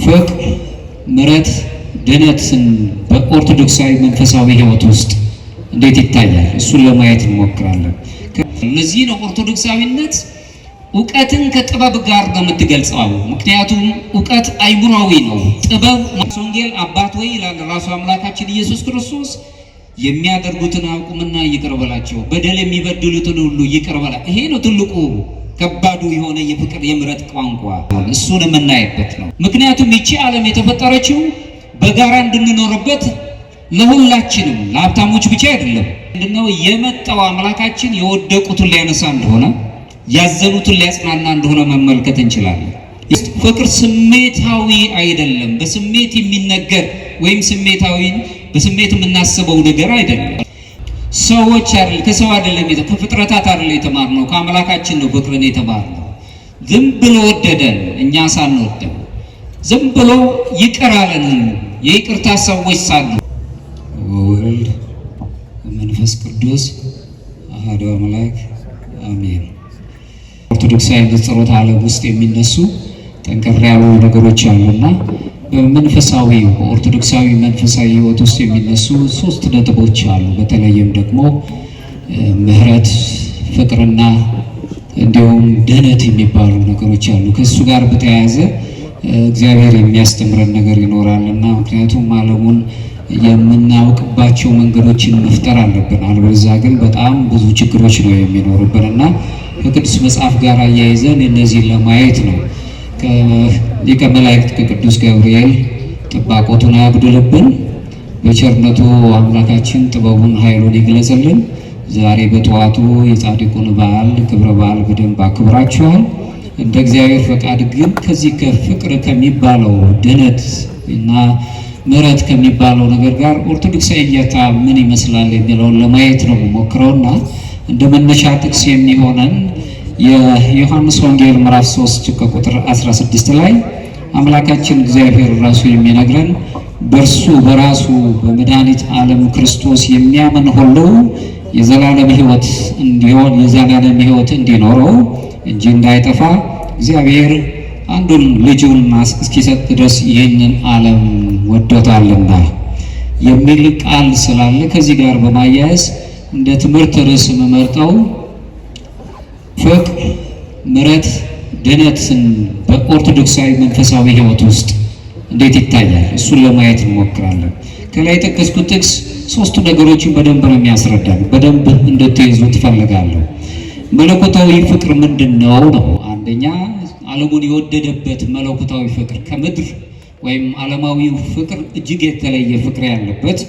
ፍቅር፣ ምሕረት፣ ድነትን በኦርቶዶክሳዊ መንፈሳዊ ሕይወት ውስጥ እንዴት ይታያል? እሱን ለማየት እንሞክራለን። ለዚህ ነው ኦርቶዶክሳዊነት እውቀትን ከጥበብ ጋር ነው የምትገልጸው። ምክንያቱም እውቀት አይምሯዊ ነው። ጥበብ ወንጌል አባት ወይ ይላል ራሱ አምላካችን ኢየሱስ ክርስቶስ የሚያደርጉትን አያውቁምና ይቅር በላቸው፣ በደል የሚበድሉትን ሁሉ ይቅር በላ። ይሄ ነው ትልቁ ከባዱ የሆነ የፍቅር የምሕረት ቋንቋ። እሱን የምናይበት ነው። ምክንያቱም ይቺ ዓለም የተፈጠረችው በጋራ እንድንኖርበት ለሁላችንም፣ ለሀብታሞች ብቻ አይደለም። ምንድነው የመጣው አምላካችን የወደቁትን ሊያነሳ እንደሆነ፣ ያዘኑትን ሊያጽናና እንደሆነ መመልከት እንችላለን። ፍቅር ስሜታዊ አይደለም። በስሜት የሚነገር ወይም በስሜት የምናስበው ነገር አይደለም። ሰዎች አይደል ከሰው አይደለም ከፍጥረታት አይደል የተማርነው፣ ከአምላካችን ነው ፍቅርን የተማርነው። ዝም ብሎ ወደደን እኛ ሳንወደው፣ ዝም ብሎ ይቅር አለን የይቅርታ ሰዎች ሳንሆን። ወወልድ ወመንፈስ ቅዱስ አሐዱ አምላክ አሜን። ኦርቶዶክሳዊ ጸሎት ዓለም ውስጥ የሚነሱ ጠንከር ያሉ ነገሮች አሉና በመንፈሳዊ ኦርቶዶክሳዊ መንፈሳዊ ሕይወት ውስጥ የሚነሱ 3 ነጥቦች አሉ። በተለይም ደግሞ ምሕረት፣ ፍቅርና እንዲሁም ድህነት የሚባሉ ነገሮች አሉ። ከሱ ጋር በተያያዘ እግዚአብሔር የሚያስተምረን ነገር ይኖራልና፣ ምክንያቱም ዓለሙን የምናውቅባቸው መንገዶችን መፍጠር አለብን። አለበለዚያ ግን በጣም ብዙ ችግሮች ነው የሚኖሩብንና ከቅዱስ መጽሐፍ ጋር አያይዘን እነዚህን ለማየት ነው። ከሊቀ መላእክት ከቅዱስ ገብርኤል ጥባቆቱን ያጉድልብን፣ በቸርነቱ አምላካችን ጥበቡን ኃይሉን ይግለጽልን። ዛሬ በጠዋቱ የጻድቁን በዓል ክብረ በዓል በደንብ አክብራችኋል። እንደ እግዚአብሔር ፈቃድ ግን ከዚህ ከፍቅር ከሚባለው ድነት እና ምሕረት ከሚባለው ነገር ጋር ኦርቶዶክሳዊ እይታ ምን ይመስላል የሚለውን ለማየት ነው ሞክረውና እንደ መነሻ ጥቅስ የሚሆነን የዮሐንስ ወንጌል ምዕራፍ 3 ከቁጥር 16 ላይ አምላካችን እግዚአብሔር ራሱ የሚነግረን በእርሱ በራሱ በመድኃኒት ዓለም ክርስቶስ የሚያምን ሁሉ የዘላለም ሕይወት እንዲሆን የዘላለም ሕይወት እንዲኖረው እንጂ እንዳይጠፋ እግዚአብሔር አንዱን ልጁን እስኪሰጥ ድረስ ይህንን ዓለም ወዶታልና የሚል ቃል ስላለ ከዚህ ጋር በማያያዝ እንደ ትምህርት ርዕስ የምመርጠው ፍቅር፣ ምሕረት፣ ድነትን በኦርቶዶክሳዊ መንፈሳዊ ሕይወት ውስጥ እንዴት ይታያል? እሱን ለማየት እንሞክራለን። ከላይ የጠቀስኩት ጥቅስ 3 ነገሮችን በደንብ ነው የሚያስረዳን። በደንብ እንድትይዙ ትፈልጋለሁ። መለኮታዊ ፍቅር ምንድነው ነው? አንደኛ ዓለሙን የወደደበት መለኮታዊ ፍቅር ከምድር ወይም ዓለማዊው ፍቅር እጅግ የተለየ ፍቅር ያለበት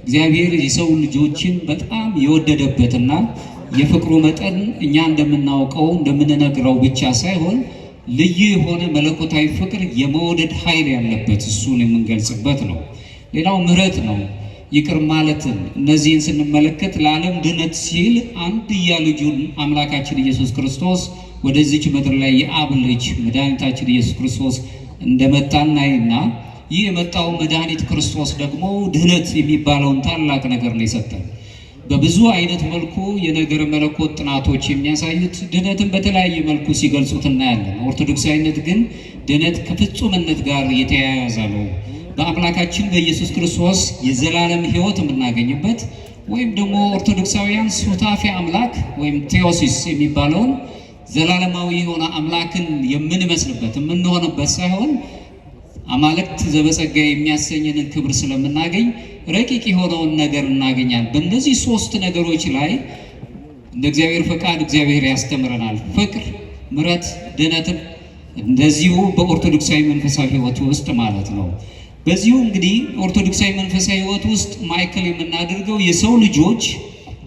እግዚአብሔር የሰው ልጆችን በጣም የወደደበትና የፍቅሩ መጠን እኛ እንደምናውቀው እንደምንነግረው ብቻ ሳይሆን ልዩ የሆነ መለኮታዊ ፍቅር የመውደድ ኃይል ያለበት እሱን የምንገልጽበት ነው። ሌላው ምሕረት ነው፣ ይቅር ማለትን። እነዚህን ስንመለከት ለዓለም ድነት ሲል አንድያ ልጁን አምላካችን ኢየሱስ ክርስቶስ ወደዚች ምድር ላይ የአብ ልጅ መድኃኒታችን ኢየሱስ ክርስቶስ እንደመጣናይና ይህ የመጣው መድኃኒት ክርስቶስ ደግሞ ድህነት የሚባለውን ታላቅ ነገር ነው የሰጠን። በብዙ አይነት መልኩ የነገረ መለኮት ጥናቶች የሚያሳዩት ድህነትን በተለያየ መልኩ ሲገልጹት እናያለን። ኦርቶዶክሳዊነት ግን ድህነት ከፍጹምነት ጋር የተያያዘ ነው። በአምላካችን በኢየሱስ ክርስቶስ የዘላለም ሕይወት የምናገኝበት ወይም ደግሞ ኦርቶዶክሳውያን ሱታፌ አምላክ ወይም ቴዎሲስ የሚባለውን ዘላለማዊ የሆነ አምላክን የምንመስልበት የምንሆንበት ሳይሆን አማልክት ዘበጸጋ የሚያሰኘንን ክብር ስለምናገኝ ረቂቅ የሆነውን ነገር እናገኛለን። በእነዚህ 3 ነገሮች ላይ እንደ እግዚአብሔር ፈቃድ እግዚአብሔር ያስተምረናል። ፍቅር፣ ምሕረት፣ ድነትን እንደዚሁ በኦርቶዶክሳዊ መንፈሳዊ ሕይወት ውስጥ ማለት ነው። በዚሁ እንግዲህ ኦርቶዶክሳዊ መንፈሳዊ ሕይወት ውስጥ ማዕከል የምናደርገው የሰው ልጆች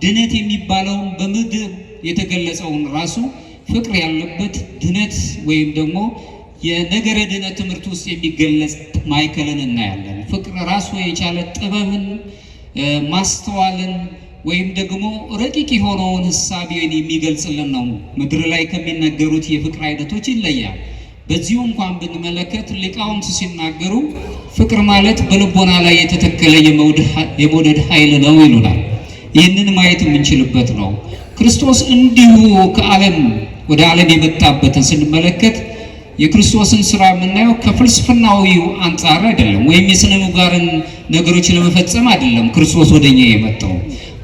ድነት የሚባለውን በምድር የተገለጸውን ራሱ ፍቅር ያለበት ድነት ወይም ደግሞ የነገረ ድነት ትምህርት ውስጥ የሚገለጽ ማዕከልን እናያለን። ፍቅር ራሱ የቻለ ጥበብን፣ ማስተዋልን ወይም ደግሞ ረቂቅ የሆነውን ሕሳቤን የሚገልጽልን ነው። ምድር ላይ ከሚነገሩት የፍቅር አይነቶች ይለያል። በዚሁ እንኳን ብንመለከት ሊቃውንት ሲናገሩ ፍቅር ማለት በልቦና ላይ የተተከለ የመውደድ ኃይል ነው ይሉናል። ይህንን ማየት የምንችልበት ነው። ክርስቶስ እንዲሁ ከዓለም ወደ ዓለም የመጣበትን ስንመለከት የክርስቶስን ስራ የምናየው ከፍልስፍናዊው አንጻር አይደለም፣ ወይም የሥነ ምግባርን ነገሮች ለመፈጸም አይደለም። ክርስቶስ ወደኛ የመጣው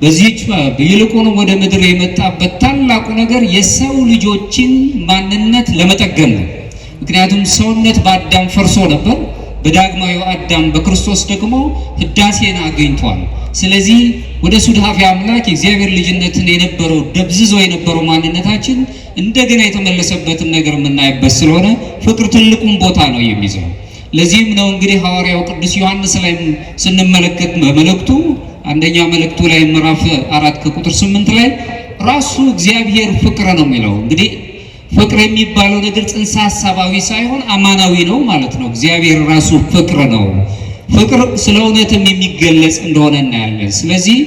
በዚህች ይልቁንም ወደ ምድር የመጣበት ታላቁ ነገር የሰው ልጆችን ማንነት ለመጠገን ነው። ምክንያቱም ሰውነት በአዳም ፈርሶ ነበር። በዳግማዊው አዳም በክርስቶስ ደግሞ ህዳሴን አግኝቷል። ስለዚህ ወደ ሱዳፌ አምላክ የእግዚአብሔር ልጅነትን የነበረው ደብዝዞ የነበረው ማንነታችን እንደገና የተመለሰበትን ነገር የምናይበት ስለሆነ ፍቅር ትልቁን ቦታ ነው የሚይዘው። ለዚህም ነው እንግዲህ ሐዋርያው ቅዱስ ዮሐንስ ላይ ስንመለከት በመልእክቱ አንደኛ መልእክቱ ላይ ምዕራፍ 4 ከቁጥር 8 ላይ ራሱ እግዚአብሔር ፍቅር ነው የሚለው። እንግዲህ ፍቅር የሚባለው ነገር ጽንሰ ሐሳባዊ ሳይሆን አማናዊ ነው ማለት ነው። እግዚአብሔር ራሱ ፍቅር ነው። ፍቅር ስለ እውነትም የሚገለጽ እንደሆነ እናያለን። ስለዚህ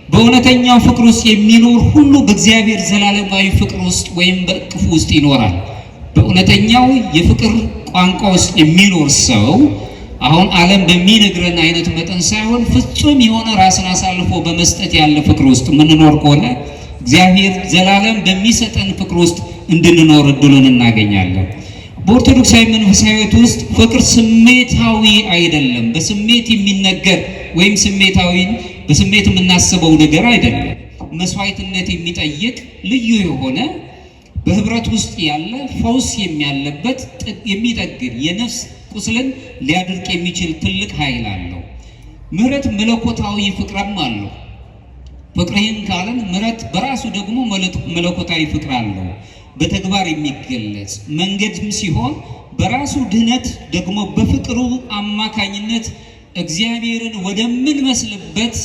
በእውነተኛው ፍቅር ውስጥ የሚኖር ሁሉ በእግዚአብሔር ዘላለማዊ ፍቅር ውስጥ ወይም በእቅፉ ውስጥ ይኖራል። በእውነተኛው የፍቅር ቋንቋ ውስጥ የሚኖር ሰው አሁን ዓለም በሚነግረን አይነት መጠን ሳይሆን ፍጹም የሆነ ራስን አሳልፎ በመስጠት ያለ ፍቅር ውስጥ የምንኖር ከሆነ እግዚአብሔር ዘላለም በሚሰጠን ፍቅር ውስጥ እንድንኖር እድሉን እናገኛለን። በኦርቶዶክሳዊ መንፈሳዊ ሕይወት ውስጥ ፍቅር ስሜታዊ አይደለም። በስሜት የሚነገር ወይም በስሜት የምናስበው ነገር አይደለም። መስዋዕትነት የሚጠይቅ ልዩ የሆነ በህብረት ውስጥ ያለ ፈውስ የሚያለበት የሚጠግን የነፍስ ቁስልን ሊያደርቅ የሚችል ትልቅ ኃይል አለው። ምህረት መለኮታዊ ፍቅርም አለው። ፍቅርህን ካለን ምህረት በራሱ ደግሞ መለኮታዊ ፍቅር አለው። በተግባር የሚገለጽ መንገድም ሲሆን በራሱ ድህነት ደግሞ በፍቅሩ አማካኝነት እግዚአብሔርን ወደምንመስልበት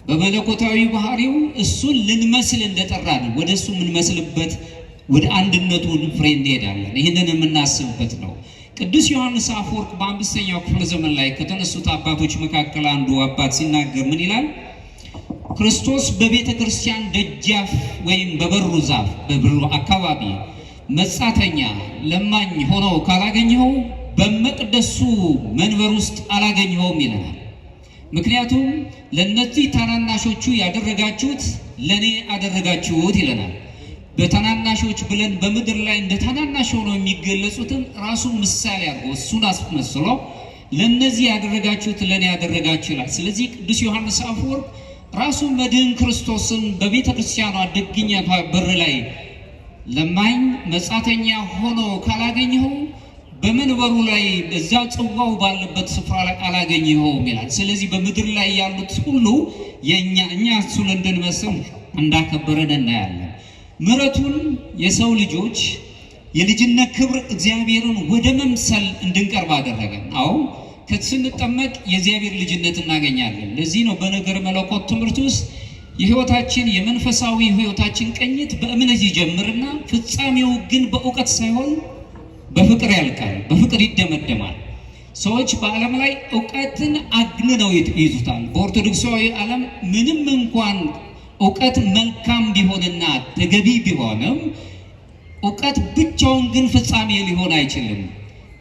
በመለኮታዊ ባህሪው እሱን ልንመስል እንደጠራን ወደ እሱ የምንመስልበት ወደ አንድነቱ ፍሬ እንሄዳለን። ይህንን የምናስብበት ነው። ቅዱስ ዮሐንስ አፈወርቅ በ5ኛው ክፍለ ዘመን ላይ ከተነሱት አባቶች መካከል አንዱ አባት ሲናገር ምን ይላል? ክርስቶስ በቤተ ክርስቲያን ደጃፍ ወይም በበሩ ዛፍ በበሩ አካባቢ መጻተኛ ለማኝ ሆኖ ካላገኘኸው በመቅደሱ መንበር ውስጥ አላገኘኸውም ይለናል። ምክንያቱም ለነዚህ ታናናሾቹ ያደረጋችሁት ለኔ አደረጋችሁት ይለናል። በታናናሾች ብለን በምድር ላይ እንደ ታናናሽ ሆነው የሚገለጹትን ራሱን ምሳሌ አድርጎ እሱን አስመስሎ ለነዚህ ያደረጋችሁት ለኔ ያደረጋችሁ ይላል። ስለዚህ ቅዱስ ዮሐንስ አፈወርቅ ራሱ መድህን ክርስቶስን በቤተ ክርስቲያኗ ደግኛቷ በር ላይ ለማኝ መጻተኛ ሆኖ ካላገኘኸው በመንበሩ ላይ እዛ ጽዋው ባለበት ስፍራ ላይ አላገኘኸውም ይላል። ስለዚህ በምድር ላይ ያሉት ሁሉ እኛ እሱን እንድንመስል እንዳከበረን እናያለን። ምሕረቱን የሰው ልጆች የልጅነት ክብር እግዚአብሔርን ወደ መምሰል እንድንቀርብ አደረገን። አዎ ስንጠመቅ የእግዚአብሔር ልጅነት እናገኛለን። ለዚህ ነው በነገር መለኮት ትምህርት ውስጥ የህይወታችን የመንፈሳዊ ህይወታችን ቅኝት በእምነት ይጀምርና ፍጻሜው ግን በእውቀት ሳይሆን በፍቅር ያልቃል፣ በፍቅር ይደመደማል። ሰዎች በዓለም ላይ እውቀትን አግንነው ይይዙታል። በኦርቶዶክሳዊ ዓለም ምንም እንኳን እውቀት መልካም ቢሆንና ተገቢ ቢሆንም እውቀት ብቻውን ግን ፍጻሜ ሊሆን አይችልም።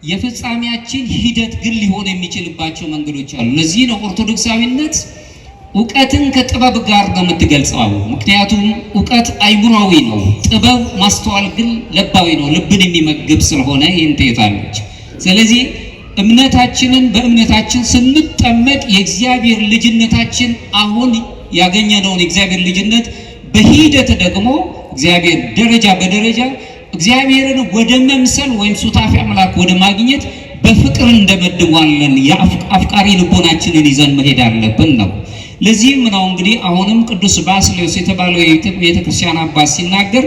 የፍጻሜያችን ሂደት ግን ሊሆን የሚችልባቸው መንገዶች አሉ። ለዚህ ነው ኦርቶዶክሳዊነት እውቀትን ከጥበብ ጋር ነው የምትገልጸው። ምክንያቱም እውቀት አይምሯዊ ነው፣ ጥበብ ማስተዋል ግን ልባዊ ነው፣ ልብን የሚመግብ ስለሆነ ይህን ትይዛለች። ስለዚህ እምነታችንን በእምነታችን ስንጠመቅ የእግዚአብሔር ልጅነታችን አሁን ያገኘነውን የእግዚአብሔር ልጅነት በሂደት ደግሞ እግዚአብሔር ደረጃ በደረጃ እግዚአብሔርን ወደ መምሰል ወይም ሱታፊ አምላክ ወደ ማግኘት በፍቅር እንደመድቧለን። የአፍቃሪ ልቦናችንን ይዘን መሄድ አለብን ነው። ለዚህም ነው እንግዲህ አሁንም ቅዱስ ባስልዮስ የተባለው የቤተክርስቲያን አባት ሲናገር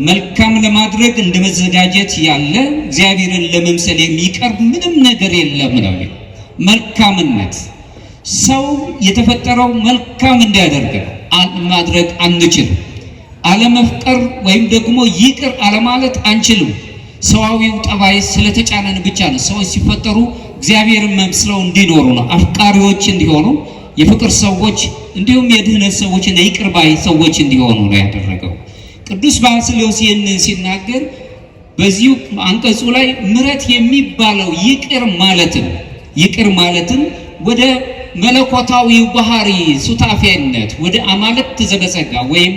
መልካም ለማድረግ እንደመዘጋጀት ያለ እግዚአብሔርን ለመምሰል የሚቀርብ ምንም ነገር የለም ነው። መልካምነት ሰው የተፈጠረው መልካም እንዲያደርግ ማድረግ አንችልም። አለመፍቀር ወይም ደግሞ ይቅር አለማለት አንችልም። ሰዋዊው ጠባይ ስለተጫነን ብቻ ነው። ሰዎች ሲፈጠሩ እግዚአብሔርን መስለው እንዲኖሩ ነው፣ አፍቃሪዎች እንዲሆኑ፣ የፍቅር ሰዎች እንዲሁም የድህነት ሰዎችና ይቅር ባይ ሰዎች እንዲሆኑ ነው ያደረገው። ቅዱስ ባስልዮስ ይህንን ሲናገር በዚሁ አንቀጹ ላይ ምሕረት የሚባለው ይቅር ማለትን ወደ መለኮታዊ ባህሪ ሱታፌነት ወደ አማልክት ዘበጸጋ ወይም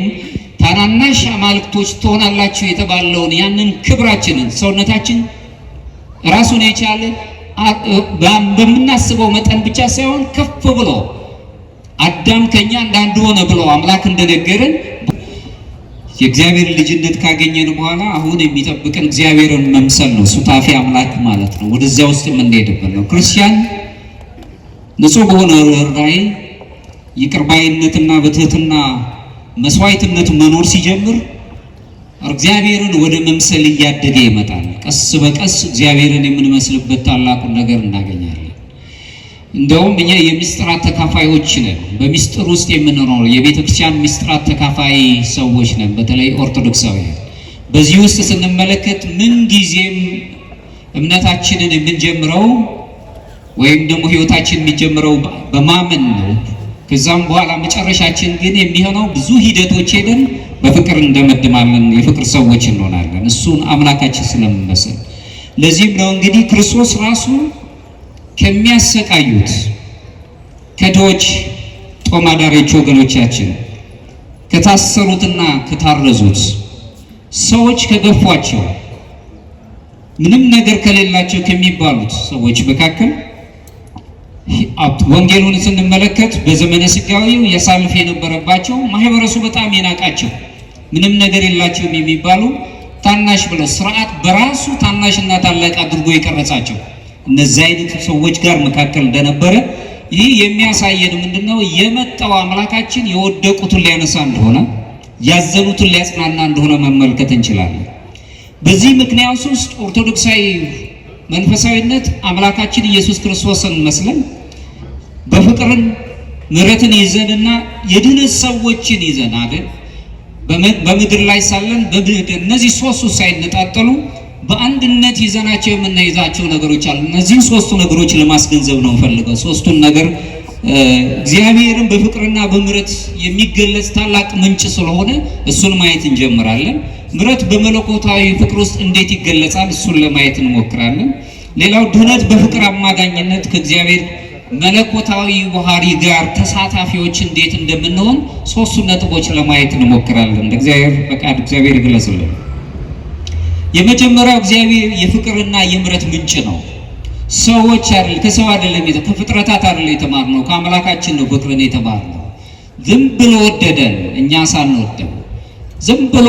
ታናናሽ አማልክቶች ትሆናላችሁ የተባለውን ያንን ክብራችንን ሰውነታችን ራሱን የቻለ በምናስበው መጠን ብቻ ሳይሆን ከፍ ብሎ አዳም ከኛ እንዳንዱ ሆነ ብሎ አምላክ እንደነገረን የእግዚአብሔር ልጅነት ካገኘን በኋላ አሁን የሚጠብቀን እግዚአብሔርን መምሰል ነው። ሱታፊ አምላክ ማለት ነው። ወደዚያ ውስጥ የምንሄድበት ነው። ክርስቲያን ንጹህ በሆነ ርኅራኄ ይቅር ባይነትና በትህትና መስዋዕትነት መኖር ሲጀምር እግዚአብሔርን ወደ መምሰል እያደገ ይመጣል። ቀስ በቀስ እግዚአብሔርን የምንመስልበት ታላቁን ነገር እናገኛለን። እንደውም እኛ የምስጢራት ተካፋዮች ነን። በምስጢር ውስጥ የምንኖር የቤተ ክርስቲያን ምስጢራት ተካፋይ ሰዎች ነን። በተለይ ኦርቶዶክሳውያን በዚህ ውስጥ ስንመለከት ምን ጊዜም እምነታችንን የምንጀምረው ወይም ደግሞ ህይወታችን የሚጀምረው በማመን ነው። ከዛም በኋላ መጨረሻችን ግን የሚሆነው ብዙ ሂደቶች ሄደን በፍቅር እንደመድማለን፣ የፍቅር ሰዎች እንሆናለን፣ እሱን አምላካችን ስለምንመስል። ለዚህም ነው እንግዲህ ክርስቶስ ራሱ ከሚያሰቃዩት ከድሆች ጦም አዳሪዎች ወገኖቻችን፣ ከታሰሩትና ከታረዙት ሰዎች፣ ከገፏቸው ምንም ነገር ከሌላቸው ከሚባሉት ሰዎች መካከል ወንጌሉን ስንመለከት በዘመነ ስጋዊው ያሳልፍ የነበረባቸው ማህበረሰቡ በጣም የናቃቸው ምንም ነገር የላቸውም የሚባሉ ታናሽ ብለው ስርዓት በራሱ ታናሽና ታላቅ አድርጎ የቀረጻቸው እነዚህ አይነት ሰዎች ጋር መካከል እንደነበረ ይህ የሚያሳየን ምንድነው? የመጣው አምላካችን የወደቁትን ሊያነሳ እንደሆነ፣ ያዘኑትን ሊያጽናና እንደሆነ መመልከት እንችላለን። በዚህ ምክንያት ውስጥ ኦርቶዶክሳዊ መንፈሳዊነት አምላካችን ኢየሱስ ክርስቶስን መስለን በፍቅርን ምሕረትን ይዘንና የድነት ሰዎችን ይዘን አይደል በምድር ላይ ሳለን እነዚህ ሶስቱ ሳይነጣጠሉ በአንድነት ይዘናቸው የምንይዛቸው ነገሮች አሉ። እነዚህን ሶስቱ ነገሮች ለማስገንዘብ ነው ፈልገው። ሶስቱን ነገር እግዚአብሔርን በፍቅርና በምሕረት የሚገለጽ ታላቅ ምንጭ ስለሆነ እሱን ማየት እንጀምራለን። ምሕረት በመለኮታዊ ፍቅር ውስጥ እንዴት ይገለጻል? እሱን ለማየት እንሞክራለን። ሌላው ድነት በፍቅር አማዳኝነት ከእግዚአብሔር መለኮታዊ ባህሪ ጋር ተሳታፊዎች እንዴት እንደምንሆን ሶስቱ ነጥቦች ለማየት እንሞክራለን። እግዚአብሔር ፈቃድ እግዚአብሔር ይግለጽልን። የመጀመሪያው እግዚአብሔር የፍቅርና የምሕረት ምንጭ ነው። ሰዎች አይደል ከሰው አይደለም ከፍጥረታት አይደል የተማርነው ከአምላካችን ነው ፍቅርን የተማርነው። ዝም ብሎ ወደደን እኛ ሳንወደው፣ ዝም ብሎ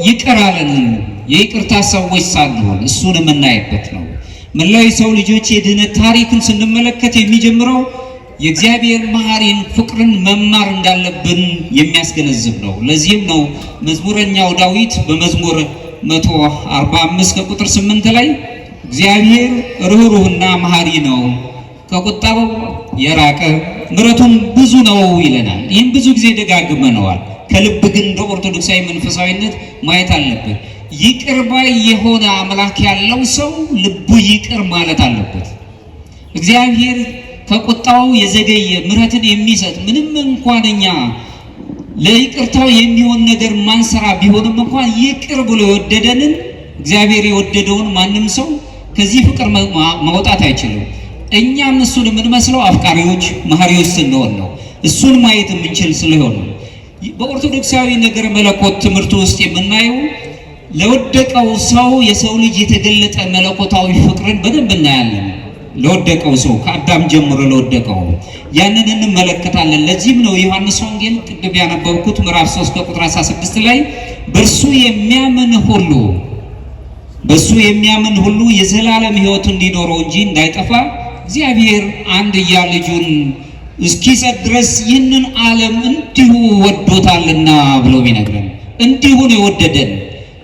ይቅር አለን የይቅርታ ሰዎች ሳንሆን እሱን የምናይበት ነው። መላው የሰው ልጆች የድነት ታሪክን ስንመለከት የሚጀምረው የእግዚአብሔር መሐሪን ፍቅርን መማር እንዳለብን የሚያስገነዝብ ነው። ለዚህም ነው መዝሙረኛው ዳዊት በመዝሙር 145 ከቁጥር 8 ላይ እግዚአብሔር ርኅሩህና መሐሪ ነው፣ ከቁጣው የራቀ ምሕረቱም ብዙ ነው ይለናል። ይህም ብዙ ጊዜ ደጋግመነዋል። ከልብ ግን እንደ ኦርቶዶክሳዊ መንፈሳዊነት ማየት አለብን። ይቅር ባይ የሆነ አምላክ ያለው ሰው ልቡ ይቅር ማለት አለበት። እግዚአብሔር ከቁጣው የዘገየ ምሕረትን የሚሰጥ ምንም እንኳን እኛ ለይቅርታው የሚሆን ነገር ማንሰራ ቢሆንም እንኳን ይቅር ብሎ የወደደንን እግዚአብሔር የወደደውን ማንም ሰው ከዚህ ፍቅር ማውጣት አይችልም። እኛም እሱን የምንመስለው አፍቃሪዎች መሐሪዎች ስንሆን ነው። እሱን ማየት የምንችል ስለሆነ በኦርቶዶክሳዊ ነገር መለኮት ትምህርት ውስጥ የምናየው ለወደቀው ሰው የሰው ልጅ የተገለጠ መለኮታዊ ፍቅርን በደንብ እናያለን። ለወደቀው ሰው ከአዳም ጀምሮ ለወደቀው ያንን እንመለከታለን። ለዚህም ነው ዮሐንስ ወንጌል ቅድም ያነበብኩት ምዕራፍ 3 ቁጥር 16 ላይ በእርሱ የሚያምን ሁሉ የዘላለም ሕይወት እንዲኖረው እንጂ እንዳይጠፋ እግዚአብሔር አንድያ ልጁን እስኪሰጥ ድረስ ይህንን ዓለም እንዲሁ ወዶታልና ብሎ ይነግረን። እንዲሁ ነው የወደደን፣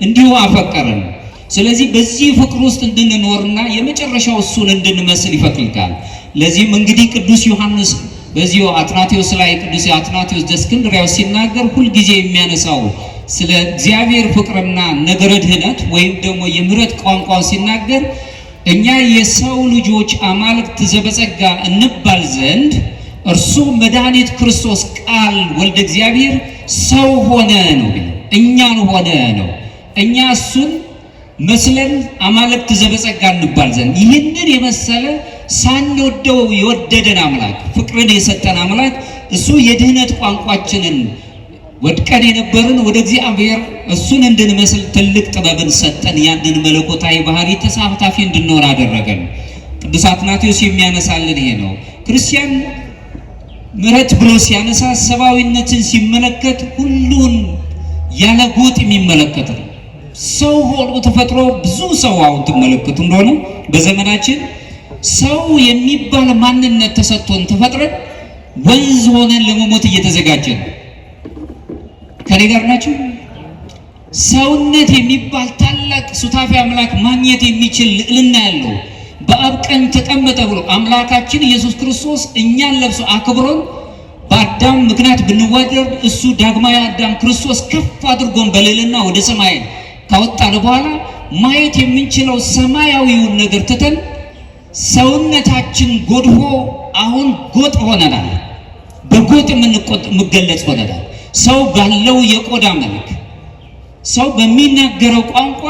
እንዲሁ አፈቀረን። ስለዚህ በዚህ ፍቅር ውስጥ እንድንኖርና የመጨረሻው እሱን እንድንመስል ይፈልጋል። ለዚህም እንግዲህ ቅዱስ ዮሐንስ በዚሁ አትናቴዎስ ላይ ቅዱስ አትናቴዎስ ዘእስክንድርያው ሲናገር ሁልጊዜ የሚያነሳው ስለ እግዚአብሔር ፍቅርና ነገረ ድኅነት ወይም ደግሞ የምሕረት ቋንቋውን ሲናገር እኛ የሰው ልጆች አማልክት ዘበጸጋ እንባል ዘንድ እርሱ መድኃኒት ክርስቶስ ቃል ወልደ እግዚአብሔር ሰው ሆነ ነው፣ እኛን ሆነ ነው። እኛ እሱን መስለን አማልክት ዘበጸጋ እንባል ዘንድ ይህንን የመሰለ ሳንወደው የወደደን አምላክ ፍቅርን የሰጠን አምላክ እሱ የድኅነት ቋንቋችንን ወድቀን የነበርን ወደ እግዚአብሔር እሱን እንድንመስል ትልቅ ጥበብን ሰጠን። ያንን መለኮታዊ ባህሪ ተሳታፊ እንድንሆን አደረገን። ቅዱስ አትናቴዎስ የሚያነሳልን ይሄ ነው። ክርስቲያን ምሕረት ብሎ ሲያነሳ ሰብአዊነትን ሲመለከት ሁሉን ያለ ጎጥ የሚመለከት ነው። ሰው ሆኖ ተፈጥሮ ብዙ ሰው አሁን ትመለከቱ እንደሆነ በዘመናችን ሰው የሚባል ማንነት ተሰጥቶን ተፈጥረን ወንዝ ሆነን ለመሞት እየተዘጋጀን ነው። ከኔ ጋር ናችሁ? ሰውነት የሚባል ታላቅ ሱታፊ አምላክ ማግኘት የሚችል ልዕልና ያለው በአብ ቀኝ ተቀመጠ ብሎ አምላካችን ኢየሱስ ክርስቶስ እኛን ለብሶ አክብሮን በአዳም ምክንያት ብንዋደድ እሱ ዳግማዊ አዳም ክርስቶስ ከፍ አድርጎን በልዕልና ወደ ሰማይ ካወጣን በኋላ ማየት የምንችለው ሰማያዊውን ነገር ትተን ሰውነታችን ጎድፎ አሁን ጎጥ ሆነናል። በጎጥ የምንገለጽ ሆነናል። ሰው ባለው የቆዳ መልክ፣ ሰው በሚናገረው ቋንቋ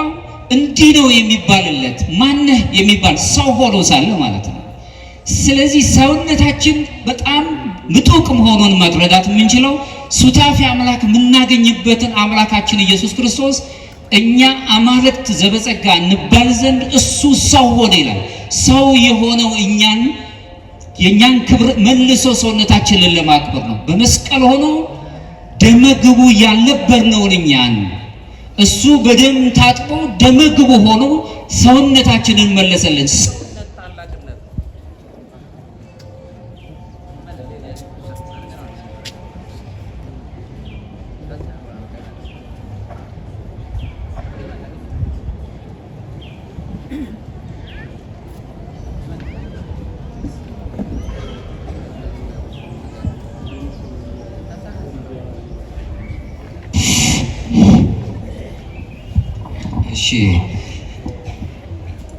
እንዲህ ነው የሚባልለት ማነህ የሚባል ሰው ሆኖ ሳለ ማለት ነው። ስለዚህ ሰውነታችን በጣም ምጡቅ መሆኑን መረዳት የምንችለው ሱታፊ አምላክ የምናገኝበትን አምላካችን ኢየሱስ ክርስቶስ እኛ አማልክት ዘበጸጋ እንባል ዘንድ እሱ ሰው ሆነ ይላል። ሰው የሆነው የእኛን ክብር መልሶ ሰውነታችንን ለማክበር ነው። በመስቀል ሆኖ ደመግቡ ያልነበርነውን እኛን እሱ በደም ታጥቦ ደመግቡ ሆኖ ሰውነታችንን መለሰልን።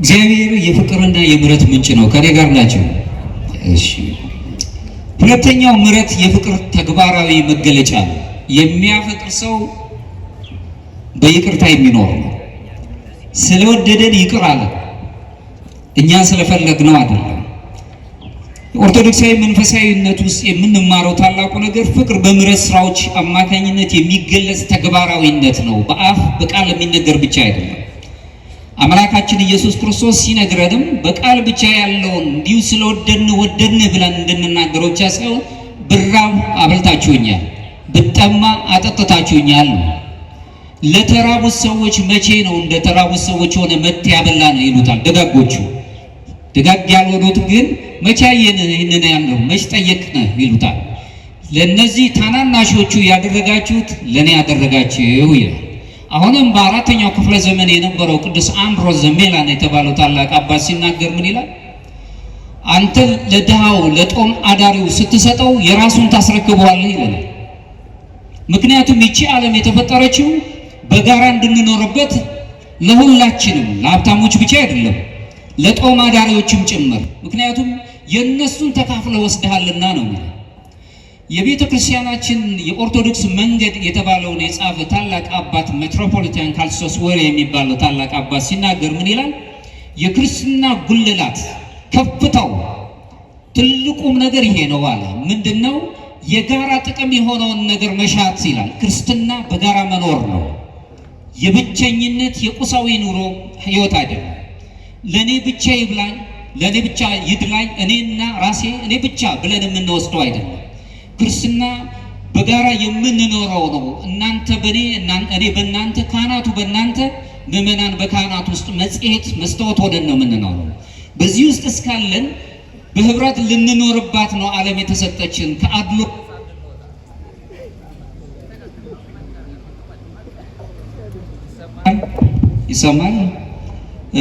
እግዚአብሔር የፍቅርና የምሕረት ምንጭ ነው። ከኔ ጋር ናቸው? እሺ። ሁለተኛው ምሕረት የፍቅር ተግባራዊ መገለጫ ነው። የሚያፈቅር ሰው በይቅርታ የሚኖር ነው። ስለወደደን ይቅር አለ፣ እኛ ስለፈለግነው አይደለም። ኦርቶዶክሳዊ መንፈሳዊነት ውስጥ የምንማረው ታላቁ ነገር ፍቅር በምሕረት ስራዎች አማካኝነት የሚገለጽ ተግባራዊነት ነው። በአፍ በቃል የሚነገር ብቻ አይደለም። አምላካችን ኢየሱስ ክርስቶስ ሲነግረንም በቃል ብቻ ያለውን እንዲሁ ስለወደድን ወደድን ብለን እንድንናገረው ብቻ ሳይሆን ብራብ አብልታችሁኛል፣ ብጠማ አጠጥታችሁኛል። ለተራቡት ሰዎች መቼ ነው እንደ ተራቡት ሰዎች ሆነ መት ያበላን ይሉታል ደጋጎቹ። ደጋግ ያልሆኑት ግን መቼ አየን ይህንን ያለው መች ጠየቅን ይሉታል። ለነዚህ ታናናሾቹ ያደረጋችሁት ለኔ ያደረጋችሁ ይላል። አሁንም በአራተኛው ክፍለ ዘመን የነበረው ቅዱስ አምብሮስ ዘሜላን የተባለው ታላቅ አባት ሲናገር ምን ይላል? አንተ ለድሃው ለጦም አዳሪው ስትሰጠው የራሱን ታስረክበዋለህ ይላል። ምክንያቱም ይቺ ዓለም የተፈጠረችው በጋራ እንድንኖርበት ለሁላችንም፣ ለሀብታሞች ብቻ አይደለም፣ ለጦም አዳሪዎችም ጭምር። ምክንያቱም የእነሱን ተካፍለ ወስደሃልና ነው። የቤተ ክርስቲያናችን የኦርቶዶክስ መንገድ የተባለውን የጻፈ ታላቅ አባት ሜትሮፖሊታን ካልሶስ ወሬ የሚባለው ታላቅ አባት ሲናገር ምን ይላል? የክርስትና ጉልላት ከፍታው ትልቁም ነገር ይሄ ነው አለ። ምንድነው? የጋራ ጥቅም የሆነውን ነገር መሻት ይላል። ክርስትና በጋራ መኖር ነው። የብቸኝነት የቁሳዊ ኑሮ ህይወት አይደለም። ለኔ ብቻ ይብላኝ፣ ለኔ ብቻ ይድላኝ፣ እኔና ራሴ እኔ ብቻ ብለን የምንወስደው አይደለም። ክርስትና በጋራ የምንኖረው ነው። እናንተ በኔ እኔ በእናንተ፣ ካህናቱ በእናንተ፣ ምዕመናን በካህናት ውስጥ መጽሔት መስታወት ሆነን ነው የምንኖረው። በዚህ ውስጥ እስካለን በህብረት ልንኖርባት ነው ዓለም የተሰጠችን። ከአድሎ ይሰማል።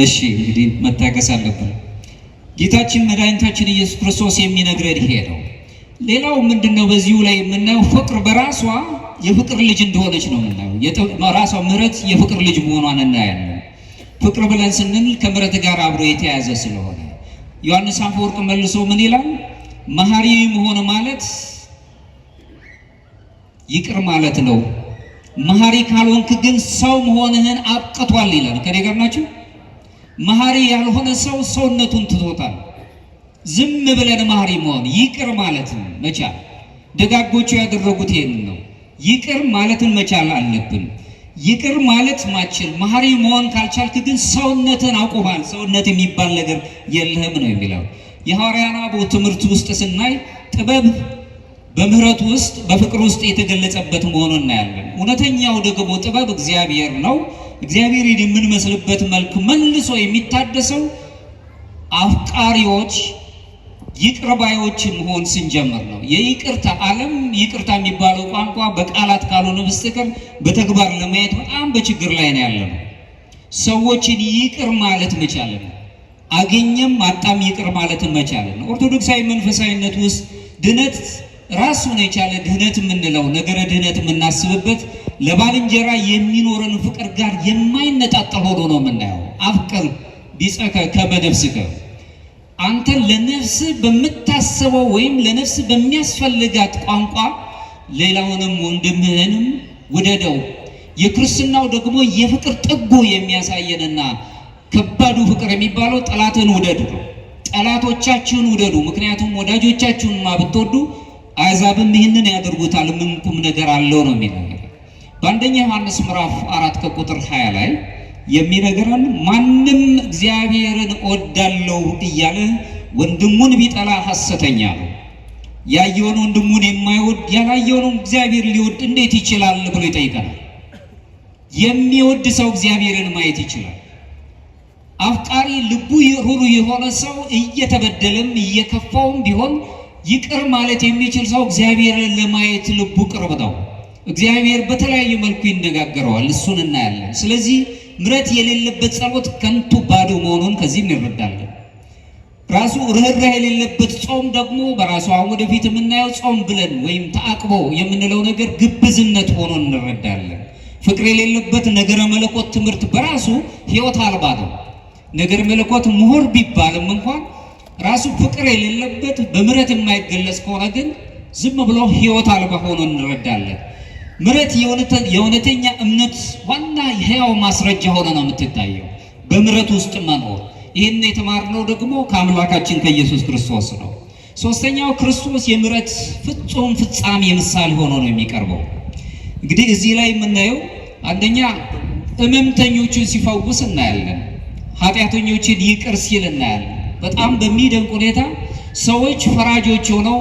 እሺ እንግዲህ መታገስ አለብን። ጌታችን መድኃኒታችን ኢየሱስ ክርስቶስ የሚነግረን ይሄ ነው። ሌላው ምንድነው? በዚሁ ላይ የምናየው ፍቅር በራሷ የፍቅር ልጅ እንደሆነች ነው የምናየው። ራሷ ምሕረት የፍቅር ልጅ መሆኗን እናያለን። ፍቅር ብለን ስንል ከምሕረት ጋር አብሮ የተያዘ ስለሆነ ዮሐንስ አፈወርቅ መልሶ ምን ይላል? መሐሪ መሆን ማለት ይቅር ማለት ነው። መሐሪ ካልሆንክ ግን ሰው መሆንህን አብቅቷል ይላል። ከኔ ጋር ናችሁ? መሐሪ ያልሆነ ሰው ሰውነቱን ትቶታል። ዝም ብለን መሐሪ መሆን ይቅር ማለትን መቻል፣ ደጋጎቹ ያደረጉት ይሄንን ነው። ይቅር ማለትን መቻል አለብን። ይቅር ማለት ማችል መሐሪ መሆን ካልቻልክ ግን ሰውነትን አውቆባል። ሰውነት የሚባል ነገር የለህም ነው የሚለው። የሐዋርያት አበው ትምህርት ውስጥ ስናይ ጥበብ በምህረት ውስጥ በፍቅር ውስጥ የተገለጸበት መሆኑን እናያለን። እውነተኛው ደግሞ ጥበብ እግዚአብሔር ነው። እግዚአብሔርን የምንመስልበት መልክ መልሶ የሚታደሰው አፍቃሪዎች ይቅር ባዮች መሆን ስንጀምር ነው። የይቅርታ ዓለም ይቅርታ የሚባለው ቋንቋ በቃላት ካልሆነ በስተቀር በተግባር ለማየት በጣም በችግር ላይ ነው ያለነው። ሰዎችን ይቅር ማለት መቻል ነው። አገኘም አጣም ይቅር ማለት መቻል ነው። ኦርቶዶክሳዊ መንፈሳዊነት ውስጥ ድነት ራሱን የቻለ ድህነት የምንለው ነገረ ድህነት የምናስብበት ለባልንጀራ የሚኖረን ፍቅር ጋር የማይነጣጠል ሆኖ ነው የምናየው። አፍቅር ቢጸከ ከመ ነፍስከ፣ አንተ ለነፍስ በምታስበው ወይም ለነፍስ በሚያስፈልጋት ቋንቋ ሌላውንም ወንድምህንም ውደደው። የክርስትናው ደግሞ የፍቅር ጥጉ የሚያሳየንና ከባዱ ፍቅር የሚባለው ጠላትን ውደዱ ነው። ጠላቶቻችሁን ውደዱ፣ ምክንያቱም ወዳጆቻችሁን ብትወዱ አሕዛብም ይህንን ያደርጉታል፣ ምን ቁም ነገር አለው ነው የሚለው። በአንደኛ ዮሐንስ ምዕራፍ 4 ከቁጥር 20 ላይ የሚነገረን ማንም እግዚአብሔርን እወዳለሁ እያለ ወንድሙን ቢጠላ ሐሰተኛ ነው። ያየውን ወንድሙን የማይወድ ያላየውን እግዚአብሔር ሊወድ እንዴት ይችላል ብሎ ይጠይቀናል። የሚወድ ሰው እግዚአብሔርን ማየት ይችላል። አፍቃሪ ልቡ ሩሩ የሆነ ሰው እየተበደለም እየከፋውም ቢሆን ይቅር ማለት የሚችል ሰው እግዚአብሔርን ለማየት ልቡ ቅርብ ነው። እግዚአብሔር በተለያየ መልኩ ይነጋገረዋል፣ እሱን እናያለን። ስለዚህ ምሕረት የሌለበት ጸሎት ከንቱ ባዶ መሆኑን ከዚህ እንረዳለን። ራሱ ርኅራኄ የሌለበት ጾም ደግሞ በራሱ አሁን ወደፊት የምናየው ጾም ብለን ወይም ተአቅቦ የምንለው ነገር ግብዝነት ሆኖ እንረዳለን። ፍቅር የሌለበት ነገረ መለኮት ትምህርት በራሱ ሕይወት አልባ ነው። ነገረ መለኮት ምሁር ቢባልም እንኳን ራሱ ፍቅር የሌለበት በምሕረት የማይገለጽ ከሆነ ግን ዝም ብሎ ሕይወት አልባ ሆኖ እንረዳለን። ምሕረት የእውነተኛ እምነት ዋና ሕያው ማስረጃ ሆነ ነው የምትታየው፣ በምሕረት ውስጥ መኖር። ይህን የተማርነው ደግሞ ከአምላካችን ከኢየሱስ ክርስቶስ ነው። ሶስተኛው ክርስቶስ የምሕረት ፍጹም ፍጻሜ ምሳሌ ሆኖ ነው የሚቀርበው። እንግዲህ እዚህ ላይ የምናየው አንደኛ ሕመምተኞችን ሲፈውስ እናያለን። ኃጢአተኞችን ይቅር ሲል እናያለን። በጣም በሚደንቅ ሁኔታ ሰዎች ፈራጆች ሆነው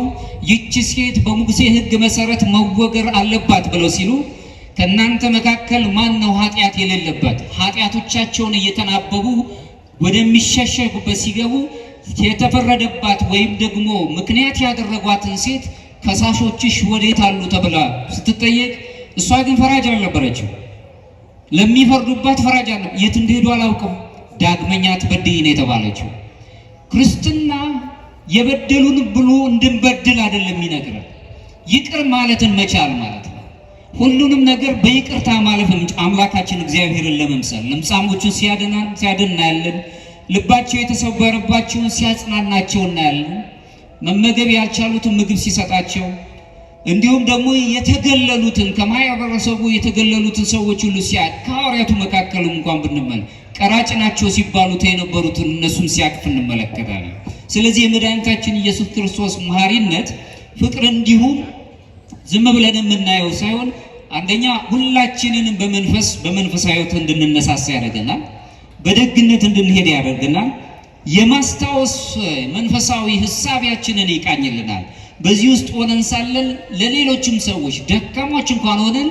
ይህች ሴት በሙሴ ሕግ መሰረት መወገር አለባት ብለው ሲሉ ከእናንተ መካከል ማን ነው ኃጢአት የሌለበት? ኃጢአቶቻቸውን እየተናበቡ ወደሚሸሸጉበት ሲገቡ የተፈረደባት ወይም ደግሞ ምክንያት ያደረጓትን ሴት ከሳሾችሽ ወዴት አሉ ተብላ ስትጠየቅ እሷ ግን ፈራጅ አልነበረችም። ለሚፈርዱባት ፈራጅ አለ። የት እንደሄዱ አላውቅም፣ ዳግመኛ አትበድይ ነው የተባለችው። ክርስትና የበደሉን ብሎ እንድንበድል አይደለም ይነግራል። ይቅር ማለትን መቻል ማለት ነው። ሁሉንም ነገር በይቅርታ ማለፍም አምላካችን እግዚአብሔርን ለመምሰል ለምጻሞቹን ሲያድን እናያለን። ልባቸው የተሰበረባቸውን ሲያጽናናቸው እናያለን። መመገብ ያልቻሉትን ምግብ ሲሰጣቸው፣ እንዲሁም ደግሞ የተገለሉትን ከማህበረሰቡ የተገለሉትን ሰዎች ሁሉ ከሐዋርያቱ መካከል እንኳን ብንመል ቀራጭ ናቸው ሲባሉት የነበሩትን እነሱን ሲያቅፍ እንመለከታለን። ስለዚህ የመድኃኒታችን ኢየሱስ ክርስቶስ መሐሪነት ፍቅር እንዲሁም ዝም ብለን የምናየው ሳይሆን አንደኛ ሁላችንንም በመንፈሳዊ ሕይወት እንድንነሳሳ ያደርገናል። በደግነት እንድንሄድ ያደርገናል። የማስታወስ መንፈሳዊ ሕሳቢያችንን ይቃኝልናል። በዚህ ውስጥ ሆነን ሳለን ለሌሎችም ሰዎች ደካሞች እንኳን ሆነን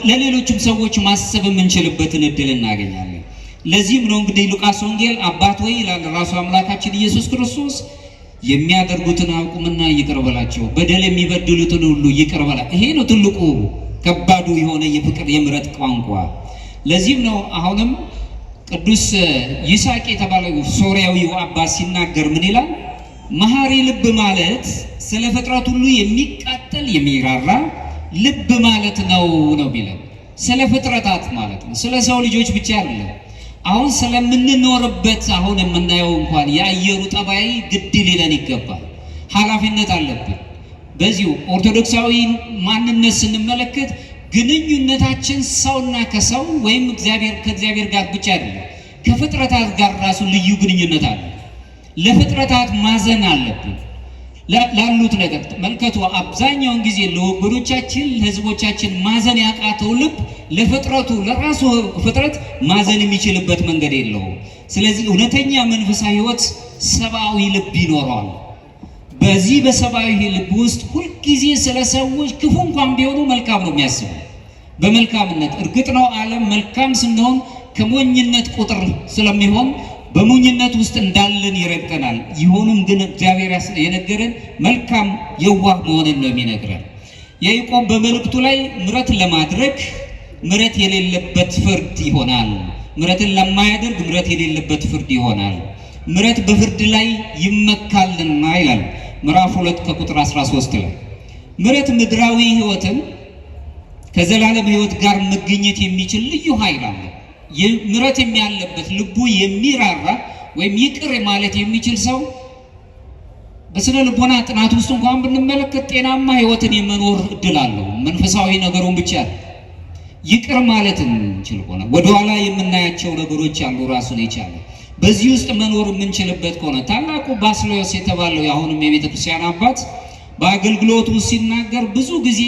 ለሌሎችም ሰዎች ማሰብ የምንችልበትን እድል እናገኛለን። ለዚህም ነው እንግዲህ ሉቃስ ወንጌል አባት ወይ ይላል ራሱ አምላካችን ኢየሱስ ክርስቶስ የሚያደርጉትን አውቁምና ይቅር በላቸው፣ በደል የሚበድሉትን ሁሉ ይቅር በላ። ይሄ ነው ትልቁ ከባዱ የሆነ የፍቅር የምሕረት ቋንቋ። ለዚህም ነው አሁንም ቅዱስ ይስሐቅ የተባለው ሶርያዊው አባት ሲናገር ምን ይላል? መሐሪ ልብ ማለት ስለ ፍጥረት ሁሉ የሚቃጠል የሚራራ ልብ ማለት ነው ቢለን፣ ስለ ፍጥረታት ማለት ነው። ስለ ሰው ልጆች ብቻ አይደለም። አሁን ስለምንኖርበት አሁን የምናየው እንኳን የአየሩ ጠባይ ግድ ሊለን ይገባል። ኃላፊነት አለብን። በዚሁ ኦርቶዶክሳዊ ማንነት ስንመለከት ግንኙነታችን ሰውና ከሰው ወይም ከእግዚአብሔር ጋር ብቻ አይደለም፣ ከፍጥረታት ጋር ራሱ ልዩ ግንኙነት አለ። ለፍጥረታት ማዘን አለብን። ላሉት ነገር መልከቱ አብዛኛውን ጊዜ ለወገኖቻችን ለህዝቦቻችን ማዘን ያቃተው ልብ ለፍጥረቱ ለራሱ ፍጥረት ማዘን የሚችልበት መንገድ የለውም። ስለዚህ እውነተኛ መንፈሳዊ ህይወት ሰብአዊ ልብ ይኖረዋል። በዚህ በሰብአዊ ልብ ውስጥ ሁልጊዜ ስለ ሰዎች ክፉ እንኳን ቢሆኑ መልካም ነው የሚያስበው። በመልካምነት እርግጥ ነው ዓለም መልካም ስንሆን ከሞኝነት ቁጥር ስለሚሆን በሞኝነት ውስጥ እንዳለን ይረግጠናል። ይሁንም ግን እግዚአብሔር የነገረን መልካም የዋህ መሆንን ነው የሚነግረን። ያዕቆብ በመልእክቱ ላይ ምሕረት ለማድረግ ምሕረት የሌለበት ፍርድ ይሆናል፣ ምሕረትን ለማያደርግ ምሕረት የሌለበት ፍርድ ይሆናል፣ ምሕረት በፍርድ ላይ ይመካልና ይላል ምዕራፍ 2 ከቁጥር 13 ላይ። ምሕረት ምድራዊ ህይወትን ከዘላለም ህይወት ጋር መገኘት የሚችል ልዩ ኃይል አለ። ምሕረት ያለበት ልቡ የሚራራ ወይም ይቅር ማለት የሚችል ሰው በስነ ልቦና ጥናት ውስጥ እንኳን ብንመለከት ጤናማ ህይወትን የመኖር እድል አለው። መንፈሳዊ ነገሩን ብቻ ይቅር ማለት እንችል ሆነ ወደኋላ የምናያቸው ነገሮች አሉ ራሱን የቻለ በዚህ ውስጥ መኖር የምንችልበት ከሆነ ታላቁ ባስልዮስ የተባለው የአሁንም የቤተ ክርስቲያን አባት በአገልግሎቱ ሲናገር ብዙ ጊዜ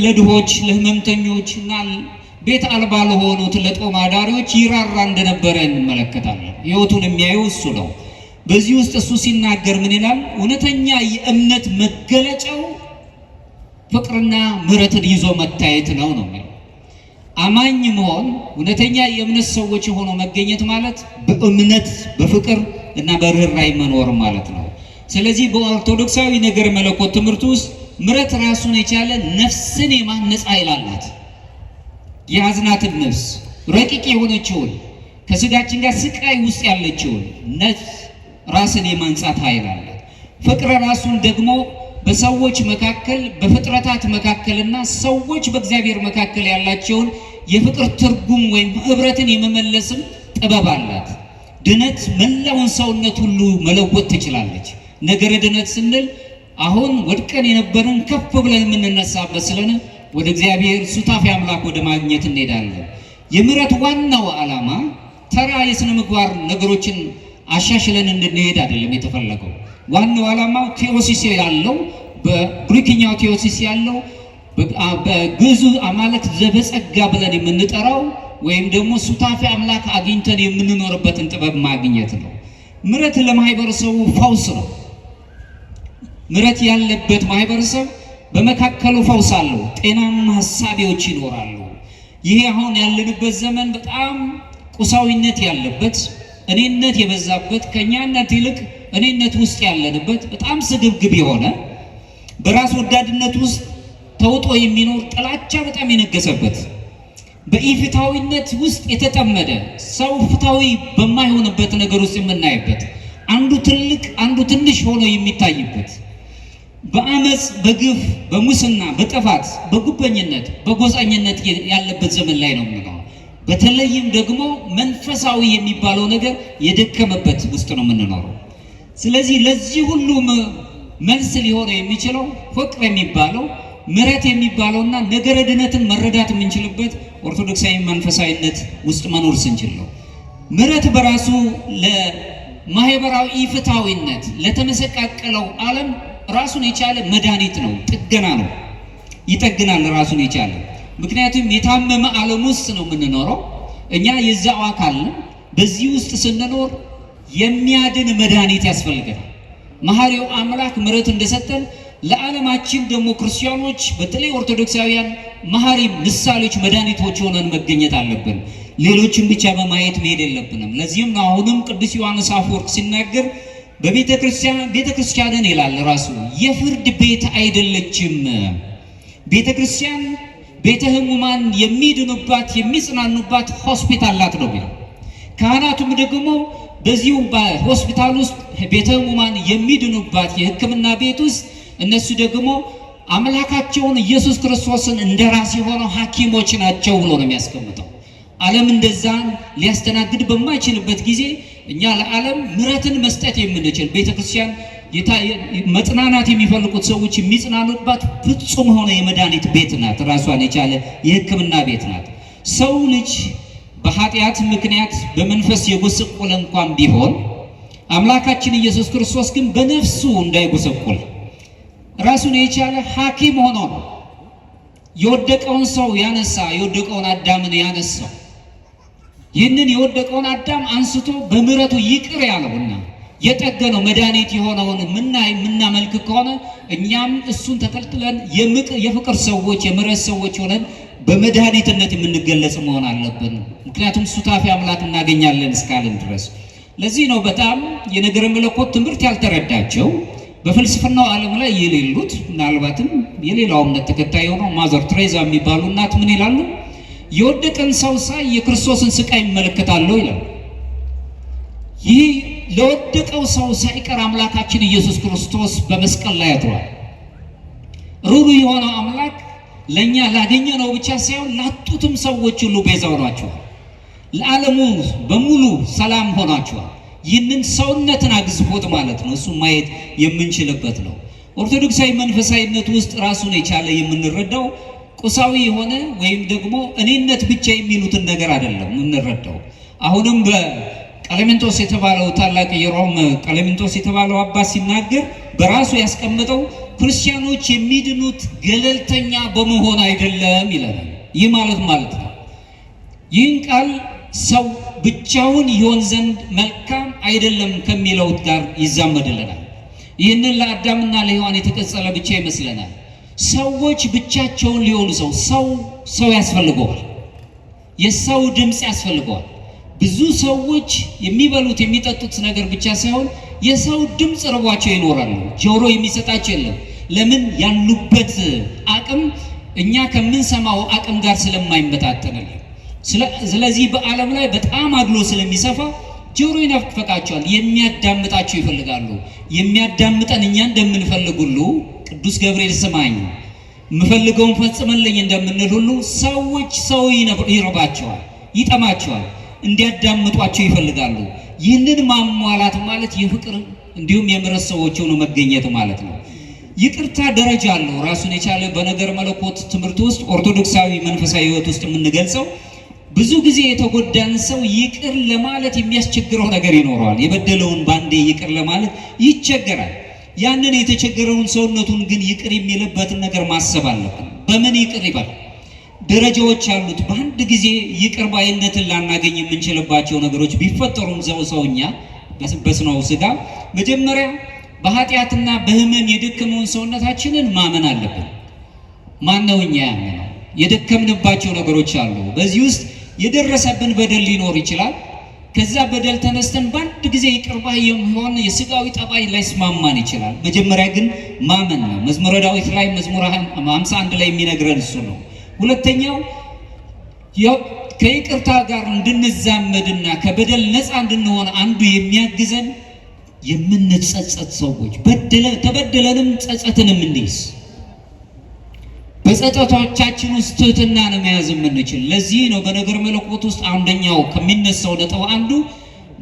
ለድሆች ለህመምተኞች እና ቤት አልባ ለሆኑት ለጦም አዳሪዎች ይራራ እንደነበረ እንመለከታለን። ህይወቱን የሚያየው እሱ ነው። በዚህ ውስጥ እሱ ሲናገር ምን ይላል? እውነተኛ የእምነት መገለጫው ፍቅርና ምሕረትን ይዞ መታየት ነው ነው የሚለው። አማኝ መሆን እውነተኛ የእምነት ሰዎች ሆኖ መገኘት ማለት በእምነት በፍቅር እና በርህራሄ መኖር ማለት ነው። ስለዚህ በኦርቶዶክሳዊ ነገር መለኮት ትምህርት ውስጥ ምሕረት ራሱን የቻለ ነፍስን የማነጽ ኃይል አላት። የያዝናትን ነፍስ ረቂቅ የሆነችውን ከስጋችን ጋር ስቃይ ውስጥ ያለችውን ነፍስ ራስን የማንጻት ኃይል አላት። ፍቅር ራሱን ደግሞ በሰዎች መካከል በፍጥረታት መካከልና ሰዎች በእግዚአብሔር መካከል ያላቸውን የፍቅር ትርጉም ወይም ህብረትን የመመለስም ጥበብ አላት። ድነት መላውን ሰውነት ሁሉ መለወጥ ትችላለች። ነገረ ድነት ስንል አሁን ወድቀን የነበረን ከፍ ብለን የምንነሳበት ስለሆነ ወደ እግዚአብሔር ሱታፊ አምላክ ወደ ማግኘት እንሄዳለን። የምሕረት ዋናው ዓላማ ተራ የሥነ ምግባር ነገሮችን አሻሽለን እንድንሄድ አይደለም የተፈለገው። ዋናው ዓላማው ቴዎሲስ ያለው በግሪክኛው ቴዎሲስ ያለው በግዕዙ አማልክት ዘበጸጋ ብለን የምንጠራው ወይም ደግሞ ሱታፊ አምላክ አግኝተን የምንኖርበትን ጥበብ ማግኘት ነው። ምሕረት ለማህበረሰቡ ፈውስ ነው። ምሕረት ያለበት ማህበረሰብ በመካከሉ ፈውስ አለው። ጤናማ ሐሳቢዎች ይኖራሉ። ይሄ አሁን ያለንበት ዘመን በጣም ቁሳዊነት ያለበት እኔነት የበዛበት ከኛነት ይልቅ እኔነት ውስጥ ያለንበት በጣም ስግብግብ የሆነ በራስ ወዳድነት ውስጥ ተውጦ የሚኖር ጥላቻ በጣም የነገሰበት በኢፍታዊነት ውስጥ የተጠመደ ሰው ፍታዊ በማይሆንበት ነገር ውስጥ የምናይበት አንዱ ትልቅ አንዱ ትንሽ ሆኖ የሚታይበት በአመፅ በግፍ በሙስና በጥፋት በጉበኝነት በጎሳኝነት ያለበት ዘመን ላይ ነው የምንኖረው። በተለይም ደግሞ መንፈሳዊ የሚባለው ነገር የደከመበት ውስጥ ነው የምንኖረው። ስለዚህ ለዚህ ሁሉ መልስ ሊሆን የሚችለው ፍቅር የሚባለው ምሕረት የሚባለውና ነገረ ድነትን መረዳት የምንችልበት ኦርቶዶክሳዊ መንፈሳዊነት ውስጥ መኖር ስንችል ነው። ምሕረት በራሱ ለማህበራዊ ፍትሃዊነት ለተመሰቃቀለው ዓለም ራሱን የቻለ መድኃኒት ነው፣ ጥገና ነው፣ ይጠግናል ራሱን የቻለ። ምክንያቱም የታመመ ዓለም ውስጥ ነው የምንኖረው። እኛ የዛው አካል ነን። በዚህ ውስጥ ስንኖር የሚያድን መድኃኒት ያስፈልገናል። መሐሪው አምላክ ምሕረት እንደሰጠን ለዓለማችን ደግሞ ክርስቲያኖች በተለይ ኦርቶዶክሳውያን መሐሪ ምሳሌዎች መድኃኒቶች ሆነን መገኘት አለብን። ሌሎችን ብቻ በማየት መሄድ የለብንም። ለዚህም ነው አሁንም ቅዱስ ዮሐንስ አፈወርቅ ሲናገር በቤተ ክርስቲያንን ይላል ራሱ የፍርድ ቤት አይደለችም። ቤተ ክርስቲያን ቤተ ሕሙማን የሚድኑባት የሚጽናኑባት ሆስፒታል ናት ነው የሚለው። ካህናቱም ደግሞ በዚሁ በሆስፒታል ውስጥ ቤተ ሕሙማን የሚድኑባት የሕክምና ቤት ውስጥ እነሱ ደግሞ አምላካቸውን ኢየሱስ ክርስቶስን እንደራስ የሆነው ሐኪሞች ናቸው ብሎ ነው የሚያስቀምጠው። ዓለም እንደዛን ሊያስተናግድ በማይችልበት ጊዜ እኛ ለዓለም ምሕረትን መስጠት የምንችል ቤተክርስቲያን መጽናናት የሚፈልጉት ሰዎች የሚጽናኑባት ፍጹም ሆነ የመድኃኒት ቤት ናት። ራሷን የቻለ የሕክምና ቤት ናት። ሰው ልጅ በኃጢአት ምክንያት በመንፈስ የጎሰቆለ እንኳን ቢሆን አምላካችን ኢየሱስ ክርስቶስ ግን በነፍሱ እንዳይጎሰቆል ራሱን የቻለ ሐኪም ሆኖ ነው የወደቀውን ሰው ያነሳ፣ የወደቀውን አዳምን ያነሳው። ይህንን የወደቀውን አዳም አንስቶ በምሕረቱ ይቅር ያለውና የጠገነው መድኃኒት የሆነውን የምናመልክ ከሆነ እኛም እሱን ተከትለን የፍቅር ሰዎች የምሕረት ሰዎች ሆነን በመድኃኒትነት የምንገለጽ መሆን አለብን። ምክንያቱም ሱታፊ አምላክ እናገኛለን እስካለን ድረስ። ለዚህ ነው በጣም የነገረ መለኮት ትምህርት ያልተረዳቸው በፍልስፍናው ዓለም ላይ የሌሉት ምናልባትም የሌላው እምነት ተከታይ ሆነው ማዘር ትሬዛ የሚባሉ እናት ምን ይላሉ? የወደቀን ሰው ሳይ የክርስቶስን ስቃይ ይመለከታለሁ ይላል። ይህ ለወደቀው ሰው ሳይቀር አምላካችን ኢየሱስ ክርስቶስ በመስቀል ላይ አድሯል። ሩሩ የሆነው አምላክ ለእኛ ላገኘነው ብቻ ሳይሆን ላጡትም ሰዎች ሁሉ ቤዛ ሆኗቸዋል። ለዓለሙ በሙሉ ሰላም ሆኗቸዋል። ይህንን ሰውነትን አግዝፎት ማለት ነው። እሱ ማየት የምንችልበት ነው። ኦርቶዶክሳዊ መንፈሳዊነት ውስጥ ራሱን የቻለ የምንረዳው ቁሳዊ የሆነ ወይም ደግሞ እኔነት ብቻ የሚሉትን ነገር አይደለም የምንረዳው። አሁንም በቀሌምንጦስ የተባለው ታላቅ የሮም ቀሌምንጦስ የተባለው አባት ሲናገር በራሱ ያስቀመጠው ክርስቲያኖች የሚድኑት ገለልተኛ በመሆን አይደለም ይለናል። ይህ ማለት ነው ይህን ቃል ሰው ብቻውን ይሆን ዘንድ መልካም አይደለም ከሚለው ጋር ይዛመድልናል። ይህንን ለአዳምና ለሔዋን የተቀጸለ ብቻ ይመስለናል። ሰዎች ብቻቸውን ሊሆኑ ሰው ያስፈልገዋል። የሰው ድምፅ ያስፈልገዋል። ብዙ ሰዎች የሚበሉት የሚጠጡት ነገር ብቻ ሳይሆን የሰው ድምፅ ርቧቸው ይኖራሉ። ጆሮ የሚሰጣቸው የለም። ለምን? ያሉበት አቅም እኛ ከምንሰማው አቅም ጋር ስለማይመጣጠንልን። ስለዚህ በዓለም ላይ በጣም አድሎ ስለሚሰፋ ጆሮ ይናፍቃቸዋል። የሚያዳምጣቸው ይፈልጋሉ። የሚያዳምጠን እኛ እንደምንፈልግ ሁሉ ቅዱስ ገብርኤል ስማኝ የምፈልገውን ፈጽመልኝ እንደምንል ሁሉ ሰዎች ሰው ይረባቸዋል፣ ይጠማቸዋል፣ እንዲያዳምጧቸው ይፈልጋሉ። ይህንን ማሟላት ማለት የፍቅር እንዲሁም የምሕረት ሰዎች ሆኖ መገኘት ማለት ነው። ይቅርታ ደረጃ አለው ራሱን የቻለ በነገር መለኮት ትምህርት ውስጥ ኦርቶዶክሳዊ መንፈሳዊ ሕይወት ውስጥ የምንገልጸው ብዙ ጊዜ የተጎዳን ሰው ይቅር ለማለት የሚያስቸግረው ነገር ይኖረዋል። የበደለውን ባንዴ ይቅር ለማለት ይቸገራል። ያንን የተቸገረውን ሰውነቱን ግን ይቅር የሚልበትን ነገር ማሰብ አለብን። በምን ይቅር ይባል? ደረጃዎች አሉት። በአንድ ጊዜ ይቅር ባይነትን ላናገኝ የምንችልባቸው ነገሮች ቢፈጠሩም ሰውኛ በስነው ስጋ መጀመሪያ በኃጢአትና በሕመም የደከመውን ሰውነታችንን ማመን አለብን። ማነው እኛ ያመነው? የደከምንባቸው ነገሮች አሉ። በዚህ ውስጥ የደረሰብን በደል ሊኖር ይችላል። ከዛ በደል ተነስተን በአንድ ጊዜ ይቅር ባይ የሚሆን የስጋዊ ጠባይ ላይስማማን ይችላል። መጀመሪያ ግን ማመን ነው። መዝሙረ ዳዊት ላይ መዝሙር 51 ላይ የሚነግረን እሱ ነው። ሁለተኛው ከይቅርታ ጋር እንድንዛመድና ከበደል ነፃ እንድንሆን አንዱ የሚያግዘን የምንጸጸት ሰዎች ተበደለንም ጸጸትንም እንዲይዝ በጸጸቶቻችን ውስጥ ትህትናን መያዝ የምንችል። ለዚህ ነው በነገር መለኮት ውስጥ አንደኛው ከሚነሳው ነጥብ አንዱ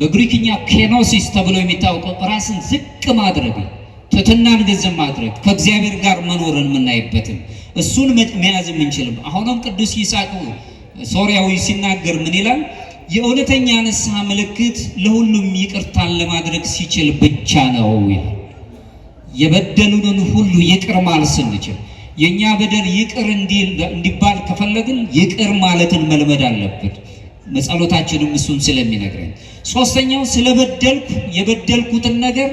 በግሪክኛ ኬኖሲስ ተብሎ የሚታወቀው ራስን ዝቅ ማድረግ፣ ትህትናን ገንዘብ ማድረግ፣ ከእግዚአብሔር ጋር መኖርን የምናይበትን እሱን መያዝ የምንችልም። አሁንም ቅዱስ ይስሐቅ ሶርያዊ ሲናገር ምን ይላል? የእውነተኛ ንስሐ ምልክት ለሁሉም ይቅርታን ለማድረግ ሲችል ብቻ ነው ይላል። የበደሉንን ሁሉ ይቅር ማለት ስንችል የኛ በደል ይቅር እንዲባል ከፈለግን ይቅር ማለትን መልመድ አለብን። መጸሎታችንም እሱን ስለሚነግረን። ሶስተኛው የበደልኩትን ነገር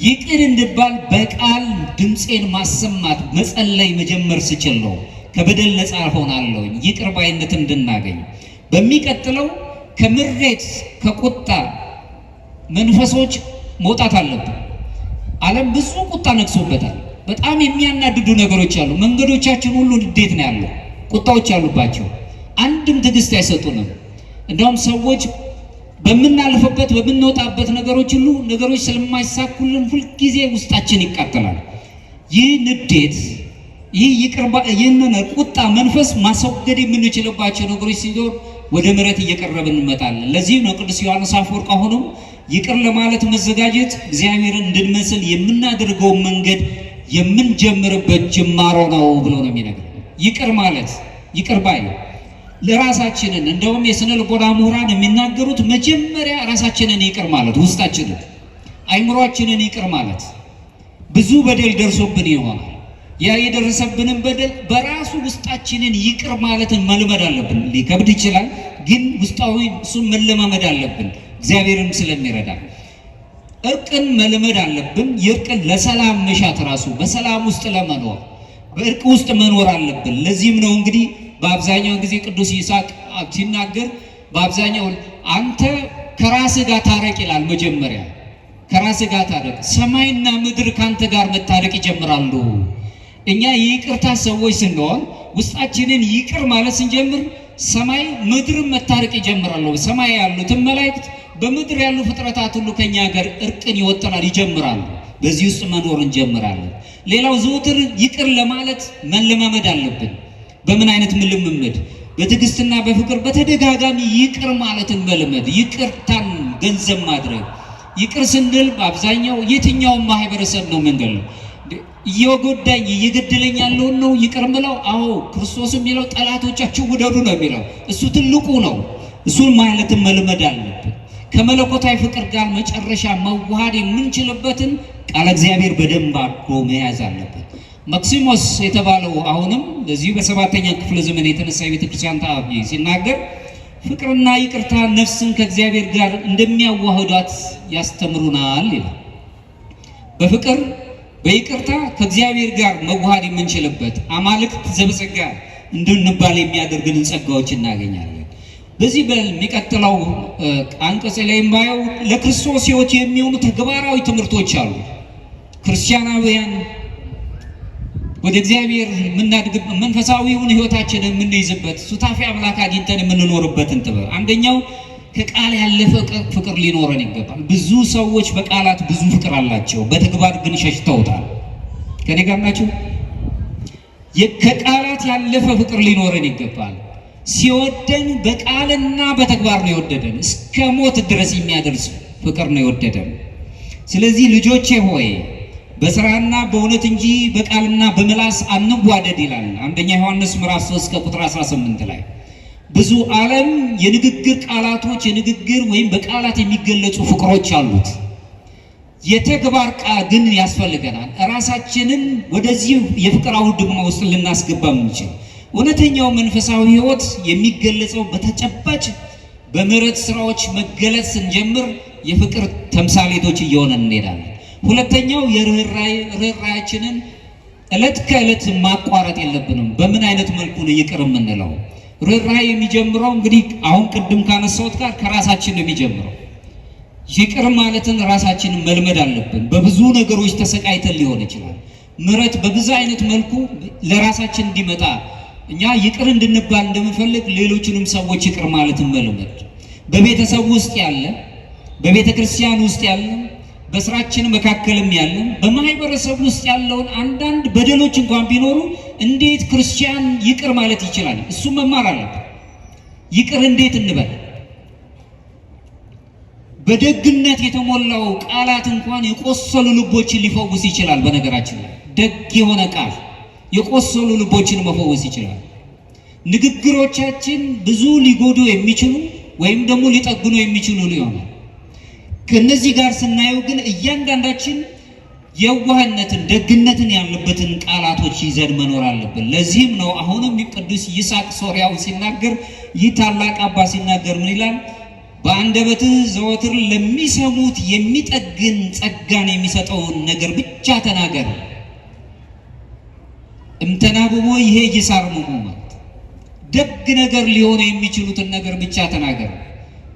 ይቅር እንድባል በቃል ድምፄን ማሰማት መጸለይ መጀመር ስችል ነው ከበደል ነፃ ሆናለሁ፣ ይቅር ባይነት እንድናገኝ። በሚቀጥለው ከምሬት ከቁጣ መንፈሶች መውጣት አለብን። ዓለም ብዙ ቁጣ ነግሶበታል። በጣም የሚያናድዱ ነገሮች አሉ። መንገዶቻችን ሁሉ እንዴት ነው ያለው? ቁጣዎች ያሉባቸው፣ አንድም ትዕግስት አይሰጡንም። እንደውም ሰዎች በምናልፍበት በምንወጣበት ነገሮች ሁሉ ነገሮች ስለማይሳኩልን ሁልጊዜ ውስጣችን ይቃጠላል። ይህ ንዴት፣ ይህንን ቁጣ መንፈስ ማስወገድ የምንችልባቸው ነገሮች ሲኖር ወደ ምሕረት እየቀረብን እንመጣለን። ለዚህ ነው ቅዱስ ዮሐንስ አፈወርቅ አሁንም ይቅር ለማለት መዘጋጀት እግዚአብሔርን እንድንመስል የምናደርገው መንገድ የምንጀምርበት ጅማሮ ነው ብሎ ነው የሚነግረን። ይቅር ማለት ይቅር ባይ ለራሳችንን እንደውም የስነ ልቦና ምሁራን የሚናገሩት መጀመሪያ ራሳችንን ይቅር ማለት ውስጣችንን አይምሮአችንን ይቅር ማለት ብዙ በደል ደርሶብን ይሆናል። ያ የደረሰብንን በደል በራሱ ውስጣችንን ይቅር ማለትን መልመድ አለብን። ሊከብድ ይችላል፣ ግን ውስጣዊ እሱን መለማመድ አለብን። እግዚአብሔርም ስለሚረዳ እርቅን መልመድ አለብን። የእርቅን ለሰላም መሻት ራሱ በሰላም ውስጥ ለመኖር በእርቅ ውስጥ መኖር አለብን። ለዚህም ነው እንግዲህ በአብዛኛው ጊዜ ቅዱስ ይስሐቅ ሲናገር በአብዛኛው አንተ ከራስህ ጋር ታረቅ ይላል። መጀመሪያ ከራስህ ጋር ታረቅ፣ ሰማይና ምድር ካንተ ጋር መታረቅ ይጀምራሉ። እኛ የይቅርታ ሰዎች ስንሆን ውስጣችንን ይቅር ማለት ስንጀምር ሰማይ ምድርን መታረቅ ይጀምራሉ። ሰማይ ያሉትን መላእክት በምድር ያሉ ፍጥረታት ሁሉ ከኛ ጋር እርቅን ይወጥናል ይጀምራሉ። በዚህ ውስጥ መኖር እንጀምራለን። ሌላው ዘወትር ይቅር ለማለት መለማመድ አለብን። በምን አይነት ልምምድ? በትዕግስትና በፍቅር በተደጋጋሚ ይቅር ማለትን መልመድ፣ ይቅርታን ገንዘብ ማድረግ። ይቅር ስንል በአብዛኛው የትኛውን ማህበረሰብ ነው የምንገለው? እየጎዳኝ እየገደለኝ ያለውን ነው ይቅር ምለው? አዎ ክርስቶስ የሚለው ጠላቶቻችሁ ውደዱ ነው የሚለው። እሱ ትልቁ ነው። እሱን ማለትን መልመድ አለብን። ከመለኮታዊ ፍቅር ጋር መጨረሻ መዋሃድ የምንችልበትን ቃለ እግዚአብሔር በደንብ አድርጎ መያዝ አለበት። መክሲሞስ የተባለው አሁንም በዚህ በሰባተኛ ክፍለ ዘመን የተነሳ የቤተክርስቲያን ጸሐፊ ሲናገር ፍቅርና ይቅርታ ነፍስን ከእግዚአብሔር ጋር እንደሚያዋህዷት ያስተምሩናል ይላል። በፍቅር በይቅርታ ከእግዚአብሔር ጋር መዋሃድ የምንችልበት አማልክት ዘበጸጋ እንድንባል የሚያደርግንን ጸጋዎች እናገኛለን። በዚህ በሚቀጥለው አንቀጽ ላይ የማየው ለክርስቶስ ሕይወት የሚሆኑ ተግባራዊ ትምህርቶች አሉ። ክርስቲያናውያን ወደ እግዚአብሔር የምናድግበት መንፈሳዊውን ሕይወታችንን የምንይዝበት ሱታፊ አምላክ አግኝተን የምንኖርበትን ጥበብ። አንደኛው ከቃል ያለፈ ፍቅር ሊኖረን ይገባል። ብዙ ሰዎች በቃላት ብዙ ፍቅር አላቸው፣ በተግባር ግን ሸሽተውታል። ከኔ ጋር ናቸው? ከቃላት ያለፈ ፍቅር ሊኖረን ይገባል። ሲወደን በቃልና በተግባር ነው የወደደን። እስከ ሞት ድረስ የሚያደርስ ፍቅር ነው የወደደን። ስለዚህ ልጆቼ ሆይ በስራና በእውነት እንጂ በቃልና በምላስ አንዋደድ ይላል አንደኛ ዮሐንስ ምዕራፍ 3 ከቁጥር 18 ላይ። ብዙ ዓለም የንግግር ቃላቶች የንግግር ወይም በቃላት የሚገለጹ ፍቅሮች አሉት። የተግባር ቃል ግን ያስፈልገናል። ራሳችንን ወደዚህ የፍቅር አውድማ ውስጥ ልናስገባ የምንችል እውነተኛው መንፈሳዊ ሕይወት የሚገለጸው በተጨባጭ በምህረት ስራዎች መገለጽ ስንጀምር የፍቅር ተምሳሌቶች እየሆነን እንሄዳለን። ሁለተኛው የርኅራኄያችንን ዕለት ከዕለት ማቋረጥ የለብንም። በምን አይነት መልኩ ነው ይቅር የምንለው? ርኅራኄ የሚጀምረው እንግዲህ አሁን ቅድም ካነሳሁት ጋር ከራሳችን ነው የሚጀምረው። ይቅር ማለትን ራሳችንን መልመድ አለብን። በብዙ ነገሮች ተሰቃይተን ሊሆን ይችላል። ምህረት በብዙ አይነት መልኩ ለራሳችን እንዲመጣ እኛ ይቅር እንድንባል እንደምንፈልግ ሌሎችንም ሰዎች ይቅር ማለትን መልመድ። በቤተሰብ ውስጥ ያለ፣ በቤተ ክርስቲያን ውስጥ ያለ፣ በስራችን መካከልም ያለ፣ በማህበረሰብ ውስጥ ያለውን አንዳንድ በደሎች እንኳን ቢኖሩ እንዴት ክርስቲያን ይቅር ማለት ይችላል? እሱ መማር አለበት። ይቅር እንዴት እንበል? በደግነት የተሞላው ቃላት እንኳን የቆሰሉ ልቦችን ሊፈውስ ይችላል። በነገራችን ላይ ደግ የሆነ ቃል የቆሰሉ ልቦችን መፈወስ ይችላል። ንግግሮቻችን ብዙ ሊጎዱ የሚችሉ ወይም ደግሞ ሊጠግኑ የሚችሉ ይሆናል። ከነዚህ ጋር ስናየው ግን እያንዳንዳችን የዋህነትን ደግነትን ያለበትን ቃላቶች ይዘን መኖር አለብን። ለዚህም ነው አሁንም ቅዱስ ይስሐቅ ሶርያው ሲናገር ይህ ታላቅ አባት ሲናገር ምን ይላል? በአንደበትህ ዘወትር ለሚሰሙት የሚጠግን ጸጋን የሚሰጠውን ነገር ብቻ ተናገር። እምተናብቦ ይሄ ይሳርሙሁ ማለት ደግ ነገር ሊሆኑ የሚችሉትን ነገር ብቻ ተናገር።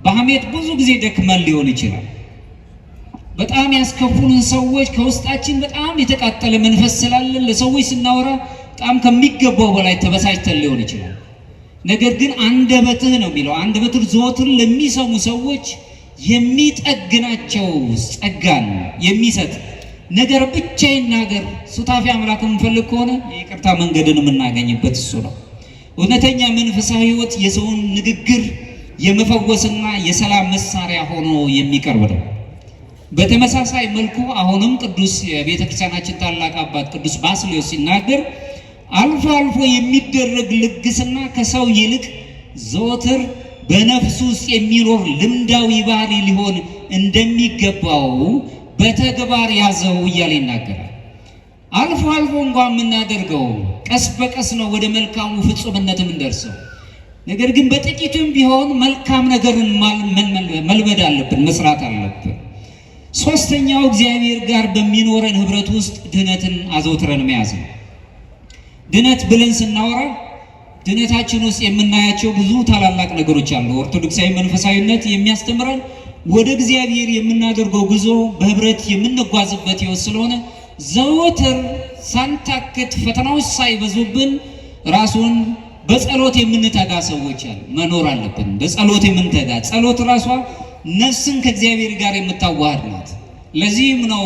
በሐሜት ብዙ ጊዜ ደክመን ሊሆን ይችላል። በጣም ያስከፉንን ሰዎች ከውስጣችን በጣም የተቃጠለ መንፈስ ስላለን ለሰዎች ስናወራ በጣም ከሚገባው በላይ ተበሳጭተን ሊሆን ይችላል። ነገር ግን አንደበትህ ነው የሚለው አንደበትህ ዘወትር ለሚሰሙ ሰዎች የሚጠግናቸው ጸጋን የሚሰጥ ነገር ብቻ ይናገር። ሱታፊ አምላክ የምንፈልግ ከሆነ የይቅርታ መንገድን የምናገኝበት እሱ ነው። እውነተኛ መንፈሳዊ ሕይወት የሰውን ንግግር የመፈወስና የሰላም መሳሪያ ሆኖ የሚቀርብ ነው። በተመሳሳይ መልኩ አሁንም ቅዱስ የቤተክርስቲያናችን ታላቅ አባት ቅዱስ ባስልዮስ ሲናገር አልፎ አልፎ የሚደረግ ልግስና ከሰው ይልቅ ዘወትር በነፍሱ ውስጥ የሚኖር ልምዳዊ ባህሪ ሊሆን እንደሚገባው በተግባር ያዘው እያለ ይናገራል። አልፎ አልፎ እንኳን የምናደርገው ቀስ በቀስ ነው ወደ መልካሙ ፍጹምነት የምንደርሰው። ነገር ግን በጥቂቱም ቢሆን መልካም ነገርን መልመድ አለብን፣ መስራት አለብን። ሶስተኛው እግዚአብሔር ጋር በሚኖረን ህብረት ውስጥ ድህነትን አዘውትረን መያዝ ነው። ድህነት ብለን ስናወራ ድህነታችን ውስጥ የምናያቸው ብዙ ታላላቅ ነገሮች አሉ። ኦርቶዶክሳዊ መንፈሳዊነት የሚያስተምረን ወደ እግዚአብሔር የምናደርገው ጉዞ በህብረት የምንጓዝበት ህይወት ስለሆነ ዘወትር ሳንታክት ፈተናዎች ሳይበዙብን ራሱን በጸሎት የምንተጋ ሰዎች መኖር አለብን። በጸሎት የምንተጋ ጸሎት ራሷ ነፍስን ከእግዚአብሔር ጋር የምታዋህድ ናት። ለዚህም ነው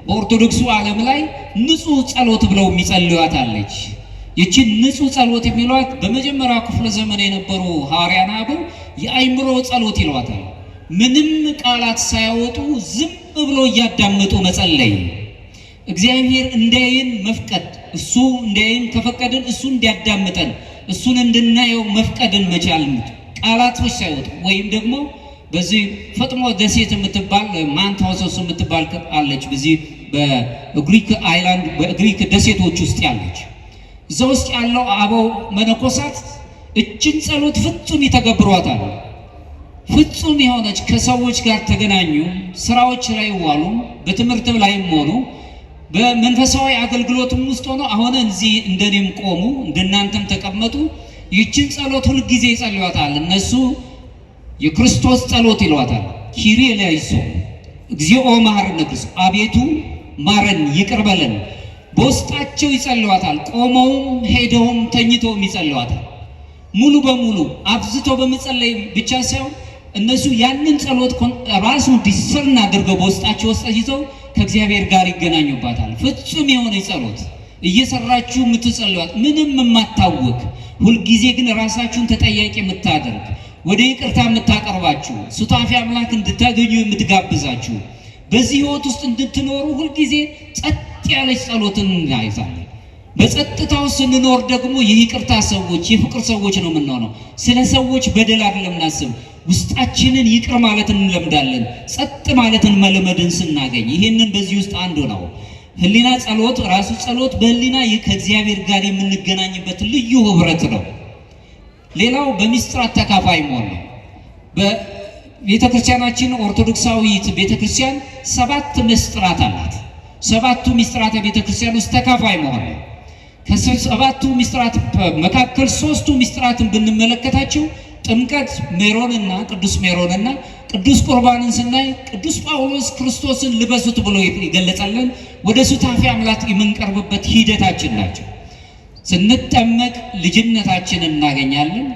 በኦርቶዶክሱ ዓለም ላይ ንጹህ ጸሎት ብለው የሚጸልዩት አለች። ይቺ ንጹህ ጸሎት የሚሏት በመጀመሪያው ክፍለ ዘመን የነበሩ ሐዋርያት አበው የአይምሮ ጸሎት ይሏታል። ምንም ቃላት ሳያወጡ ዝም ብሎ እያዳመጡ መጸለይ፣ እግዚአብሔር እንዲያየን መፍቀድ፣ እሱ እንዲያየን ከፈቀድን እሱ እንዲያዳምጠን እሱን እንድናየው መፍቀድን መቻል፣ ቃላቶች ሳይወጡ ወይም ደግሞ በዚህ ፈጥሞ ደሴት የምትባል ማንታውሶስ የምትባል አለች። በዚህ በግሪክ አይላንድ በግሪክ ደሴቶች ውስጥ ያለች እዛ ውስጥ ያለው አበው መነኮሳት እችን ጸሎት ፍጹም ይተገብሯታል። ፍጹም የሆነች ከሰዎች ጋር ተገናኙ፣ ስራዎች ላይ ዋሉ፣ በትምህርት ላይም ሆኑ በመንፈሳዊ አገልግሎትም ውስጥ ሆኖ አሁን እዚህ እንደኔም ቆሙ እንደናንተም ተቀመጡ። ይችን ጸሎት ሁል ጊዜ ይጸልዩታል። እነሱ የክርስቶስ ጸሎት ይሏታል። ኪሪየ ኤለይሶን እግዚኦ መሐረነ ክርስቶስ፣ አቤቱ ማረን ይቅር በለን። በውስጣቸው ይጸልዩታል። ቆመውም ሄደውም ተኝተውም ይጸልዩታል። ሙሉ በሙሉ አብዝተው በመጸለይ ብቻ ሳይሆን እነሱ ያንን ጸሎት ራሱ ዲስርን አድርገው በውስጣቸው ውስጥ ይዘው ከእግዚአብሔር ጋር ይገናኙባታል። ፍጹም የሆነ ጸሎት እየሰራችሁ የምትጸልዩት ምንም የማታወቅ ሁልጊዜ ግን ራሳችሁን ተጠያቂ የምታደርግ ወደ ይቅርታ የምታቀርባችሁ ሱታፊ አምላክ እንድታገኙ የምትጋብዛችሁ በዚህ ህይወት ውስጥ እንድትኖሩ ሁልጊዜ ጸጥ ያለች ጸሎትን እናይዛለን። በጸጥታው ስንኖር ደግሞ የይቅርታ ሰዎች የፍቅር ሰዎች ነው የምንሆነው። ስለ ሰዎች በደል አይደለም እናስብ፣ ውስጣችንን ይቅር ማለትን እንለምዳለን። ጸጥ ማለትን መልመድን ስናገኝ ይሄንን በዚህ ውስጥ አንዱ ነው ህሊና ጸሎት። ራሱ ጸሎት በህሊና ከእግዚአብሔር ጋር የምንገናኝበት ልዩ ህብረት ነው። ሌላው በሚስጥራት ተካፋይ መሆን ነው። በቤተክርስቲያናችን ኦርቶዶክሳዊት ቤተክርስቲያን 7 ምስጢራት አላት። 7ቱ ምስጢራተ ቤተክርስቲያን ውስጥ ተካፋይ መሆን ነው። ከ7ቱ ምስጢራት መካከል 3ቱ ምስጢራትን ብንመለከታቸው ጥምቀት፣ ሜሮንና ቅዱስ ሜሮንና ቅዱስ ቁርባንን ስናይ ቅዱስ ጳውሎስ ክርስቶስን ልበሱት ብሎ ይገለጻለን። ወደ ሱታፊ አምላክ የምንቀርብበት ሂደታችን ናቸው። ስንጠመቅ ልጅነታችንን እናገኛለን።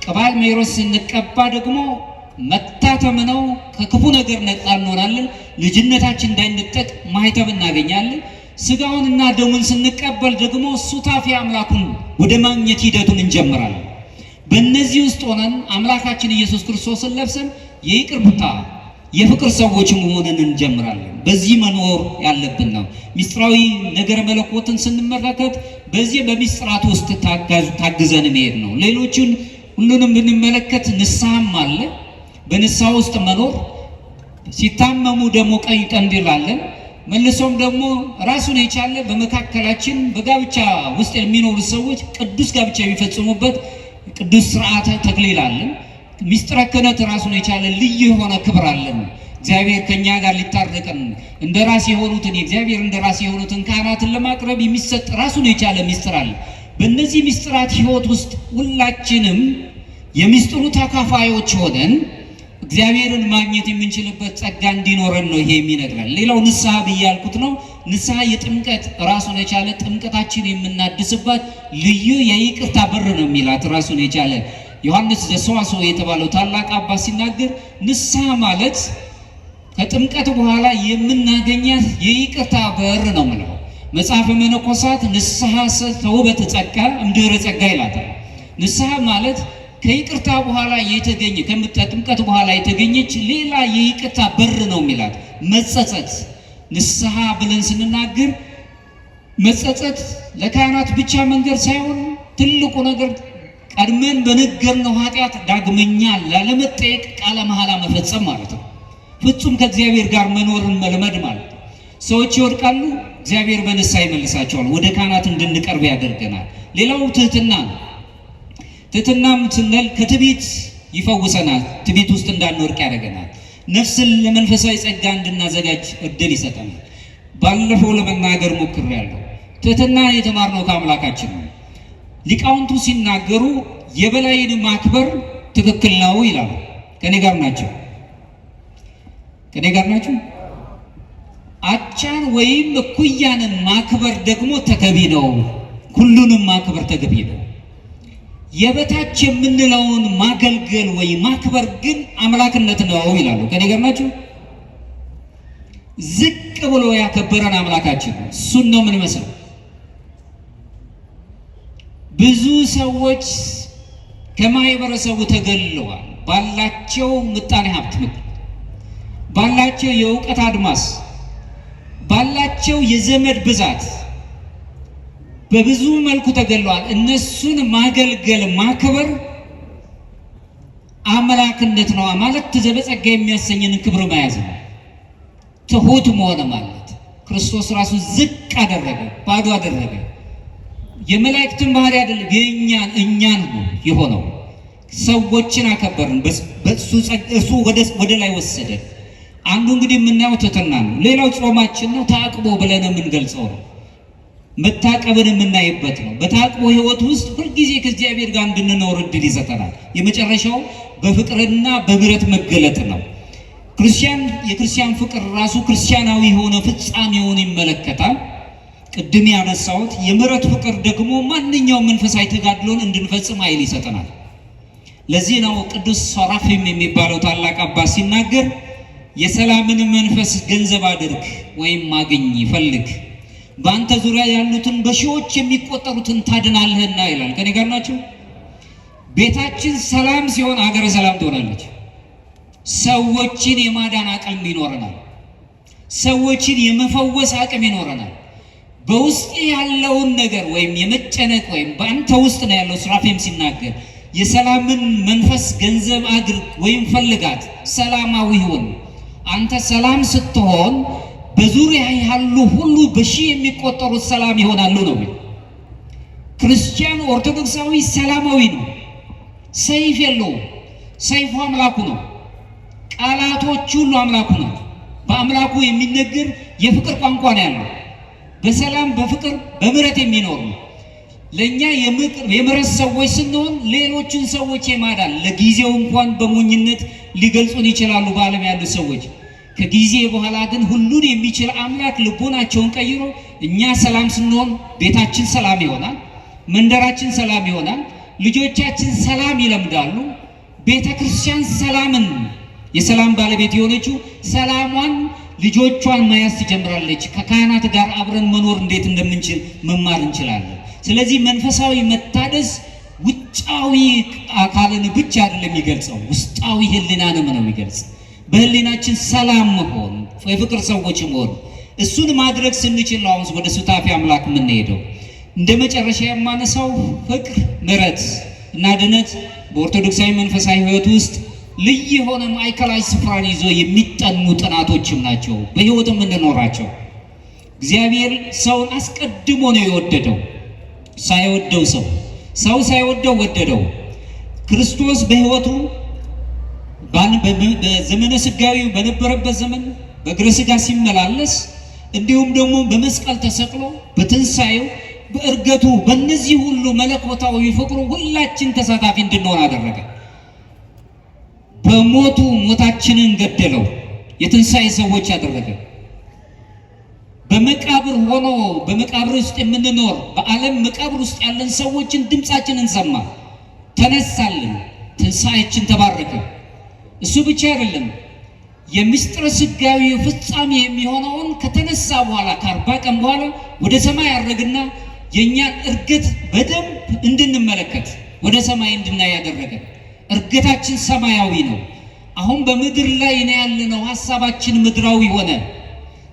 ቅባል ሜሮን ስንቀባ ደግሞ መታተም ነው። ከክፉ ነገር ነፃ እንሆናለን። ልጅነታችን እንዳይነጠቅ ማህተም እናገኛለን። ስጋውንና ደሙን ስንቀበል ደግሞ ሱታፊ አምላኩን ወደ ማግኘት ሂደቱን እንጀምራለን። በእነዚህ ውስጥ ሆነን አምላካችን ኢየሱስ ክርስቶስን ለብሰን የይቅርታ የፍቅር ሰዎች መሆንን እንጀምራለን። በዚህ መኖር ያለብን ነው። ሚስጥራዊ ነገር መለኮትን ስንመለከት በዚህ በሚስጥራት ውስጥ ታግዘን መሄድ ነው። ሌሎችን ሁሉንም ብንመለከት ንስሐም አለ። በንስሐ ውስጥ መኖር፣ ሲታመሙ ደግሞ ቀኝ ቀንዲል አለን። መልሶም ደግሞ ራሱን የቻለ በመካከላችን በጋብቻ ውስጥ የሚኖሩ ሰዎች ቅዱስ ጋብቻ የሚፈጽሙበት ቅዱስ ስርዓተ ተክሊል አለን። ሚስጥረ ክህነት ራሱን የቻለ ልዩ የሆነ ክብር አለን። እግዚአብሔር ከኛ ጋር ሊታረቀን እንደራስ የሆኑትን የእግዚአብሔር እንደራስ የሆኑትን ካህናትን ለማቅረብ የሚሰጥ ራሱን የቻለ ሚስጥር አለ። በእነዚህ ሚስጥራት ህይወት ውስጥ ሁላችንም የሚስጥሩ ተካፋዮች ሆነን እግዚአብሔርን ማግኘት የምንችልበት ጸጋ እንዲኖረን ነው ይሄ የሚነግረን። ሌላው ንስሐ ብያልኩት ነው። ንስሐ የጥምቀት ራሱን የቻለ ጥምቀታችን የምናድስባት ልዩ የይቅርታ በር ነው የሚላት ራሱን የቻለ ዮሐንስ ዘሰዋስው የተባለው ታላቅ አባት ሲናገር ንስሐ ማለት ከጥምቀት በኋላ የምናገኛት የይቅርታ በር ነው ማለት። መጽሐፈ መነኮሳት ንስሐ ተውበተ ጸጋ እምድኅረ ጸጋ ይላታል። ንስሐ ማለት ከይቅርታ በኋላ የተገኘ ከጥምቀት በኋላ የተገኘች ሌላ የይቅርታ በር ነው የሚላት። መጸጸት ንስሐ ብለን ስንናገር መጸጸት ለካህናት ብቻ መንገድ ሳይሆን ትልቁ ነገር ቀድመን በነገርነው ኃጢአት ዳግመኛ ላለመጠየቅ ቃለ መሐላ መፈጸም ማለት ነው። ፍጹም ከእግዚአብሔር ጋር መኖርን መልመድ ማለት ነው። ሰዎች ይወድቃሉ፣ እግዚአብሔር በንስሐ ይመልሳቸዋል፣ ወደ ካህናት እንድንቀርብ ያደርገናል። ሌላው ትህትና ነው። ትህትናም ስንል ከትዕቢት ይፈውሰናል፣ ትዕቢት ውስጥ እንዳንወድቅ ያደርገናል። ነፍስን ለመንፈሳዊ ጸጋ እንድናዘጋጅ እድል ይሰጠናል። ባለፈው ለመናገር ሞክሬያለሁ። ትህትና የተማርነው ከአምላካችን ነው። ሊቃውንቱ ሲናገሩ የበላይን ማክበር ትክክል ነው ይላሉ። ከኔ ጋር ናቸው? ከኔ ጋር ናቸው? አቻን ወይም እኩያንን ማክበር ደግሞ ተገቢ ነው። ሁሉንም ማክበር ተገቢ ነው። የበታች የምንለውን ማገልገል ወይ ማክበር ግን አምላክነት ነው ይላሉ። ከኔ ጋር ናቸው? ዝቅ ብሎ ያከበረን አምላካችን ነው። እሱን ነው ምን መስለው። ብዙ ሰዎች ከማህበረሰቡ ተገልለዋል። ባላቸው ምጣኔ ሀብት ምክንያት፣ ባላቸው የእውቀት አድማስ፣ ባላቸው የዘመድ ብዛት በብዙ መልኩ ተገለዋል። እነሱን ማገልገል ማክበር አምላክነት ነው ማለት ዘበጸጋ የሚያሰኝን ክብር መያዝ ነው። ትሁት መሆን ማለት ክርስቶስ ራሱ ዝቅ አደረገ፣ ባዶ አደረገ። የመላእክትን ባህሪ አይደለም እኛን ነው የሆነው። ሰዎችን አከበርን፣ እሱ ወደ ላይ ወሰደን። አንዱ እንግዲህ የምናየው ትህትና ነው። ሌላው ጾማችን ነው። ታቅቦ ብለን የምንገልጸው ነው። መታቀብን የምናይበት ነው። በታቅቦ ህይወት ውስጥ ሁልጊዜ ከእግዚአብሔር ጋር እንድንኖር እድል ይሰጠናል። የመጨረሻው በፍቅርና በምህረት መገለጥ ነው። የክርስቲያን ፍቅር ራሱ ክርስቲያናዊ የሆነ ፍጻሜውን ይመለከታል። ቅድም ያነሳሁት የምህረት ፍቅር ደግሞ ማንኛውም መንፈሳዊ ተጋድሎን እንድንፈጽም ኃይል ይሰጠናል። ለዚህ ነው ቅዱስ ሰራፊም የሚባለው ታላቅ አባት ሲናገር የሰላምን መንፈስ ገንዘብ አድርግ ወይም ማግኝ ይፈልግ፣ በአንተ ዙሪያ ያሉትን በሺዎች የሚቆጠሩትን ታድናለህና ይላል። ከኔ ጋር ናቸው? ቤታችን ሰላም ሲሆን ሀገረ ሰላም ትሆናለች። ሰዎችን የማዳን አቅም ይኖረናል። ሰዎችን የመፈወስ አቅም ይኖረናል። በውስጥ ያለውን ነገር ወይም የመጨነቅ ወይም በአንተ ውስጥ ነው ያለው። ስራፌም ሲናገር የሰላምን መንፈስ ገንዘብ አድርግ ወይም ፈልጋት፣ ሰላማዊ ሁን። አንተ ሰላም ስትሆን በዙሪያ ያሉ ሁሉ በሺህ የሚቆጠሩት ሰላም ይሆናሉ ነው። ክርስቲያን ኦርቶዶክሳዊ ሰላማዊ ነው። ሰይፍ የለውም። ሰይፉ አምላኩ ነው። ቃላቶች ሁሉ አምላኩ ነው። በአምላኩ የሚነገር የፍቅር ቋንቋ ነው ያለው። በሰላም በፍቅር በምህረት የሚኖር ነው። ለኛ የምህረት ሰዎች ስንሆን ሌሎችን ሰዎች የማዳን ለጊዜው እንኳን በሞኝነት ሊገልጹን ይችላሉ በዓለም ያሉ ሰዎች። ከጊዜ በኋላ ግን ሁሉን የሚችል አምላክ ልቦናቸውን ቀይሮ እኛ ሰላም ስንሆን ቤታችን ሰላም ይሆናል፣ መንደራችን ሰላም ይሆናል፣ ልጆቻችን ሰላም ይለምዳሉ። ቤተ ክርስቲያን ሰላምን የሰላም ባለቤት የሆነችው ሰላሟን ልጆቿን መያዝ ትጀምራለች። ከካህናት ጋር አብረን መኖር እንዴት እንደምንችል መማር እንችላለን። ስለዚህ መንፈሳዊ መታደስ ውጫዊ አካልን ብቻ አይደለም የሚገልጸው፣ ውስጣዊ ህሊናንም ነው የሚገልጸው። በህሊናችን ሰላም መሆን፣ የፍቅር ሰዎች መሆን፣ እሱን ማድረግ ስንችል ነው አሁን ወደ ሱታፊ አምላክ የምንሄደው። እንደ መጨረሻ የማነሳው ፍቅር፣ ምሕረት እና ድነት በኦርቶዶክሳዊ መንፈሳዊ ህይወት ውስጥ ልዩ የሆነ ማዕከላዊ ስፍራን ይዞ የሚጠኑ ጥናቶችም ናቸው። በህይወት የምንኖራቸው እግዚአብሔር ሰውን አስቀድሞ ነው የወደደው። ሳይወደው ሰው ሳይወደው ወደደው። ክርስቶስ በህይወቱ በዘመነ ስጋዊ በነበረበት ዘመን በእግረ ስጋ ሲመላለስ፣ እንዲሁም ደግሞ በመስቀል ተሰቅሎ በትንሳኤው በእርገቱ፣ በእነዚህ ሁሉ መለኮታዊ ፍቅሩ ሁላችን ተሳታፊ እንድንሆን አደረገ። በሞቱ ሞታችንን ገደለው፣ የትንሳኤ ሰዎች አደረገ። በመቃብር ሆኖ በመቃብር ውስጥ የምንኖር በዓለም መቃብር ውስጥ ያለን ሰዎችን ድምፃችንን ሰማ፣ ተነሳልን፣ ትንሳኤችን ተባረከ። እሱ ብቻ አይደለም፣ የምስጢረ ስጋዊ ፍጻሜ የሚሆነውን ከተነሳ በኋላ ከ40 ቀን በኋላ ወደ ሰማይ ያረግና የእኛን እርገት በደንብ እንድንመለከት ወደ ሰማይ እንድናይ ያደረገ። እርገታችን ሰማያዊ ነው። አሁን በምድር ላይ ነው ያለነው። ሐሳባችን ምድራዊ ሆነ።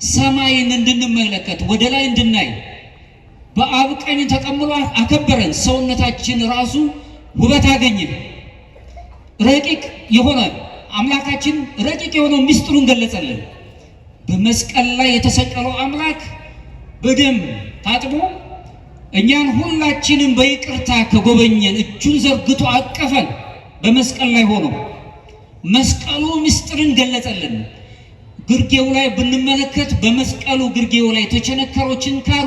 ሰማይን እንድንመለከት ወደ ላይ እንድናይ በአብ ቀኝ ተቀምጦ አከበረን። ሰውነታችን ራሱ ውበት አገኘ። ረቂቅ የሆነ አምላካችን ረቂቅ የሆነው ምስጢሩን ገለጸልን። በመስቀል ላይ የተሰቀለው አምላክ በደም ታጥቦ እኛን ሁላችንም በይቅርታ ከጎበኘን እጁን ዘርግቶ አቀፈን። በመስቀል ላይ ሆኖ መስቀሉ ምስጢርን ገለጸልን። ግርጌው ላይ ብንመለከት በመስቀሉ ግርጌው ላይ የተቸነከረው ችንካሩ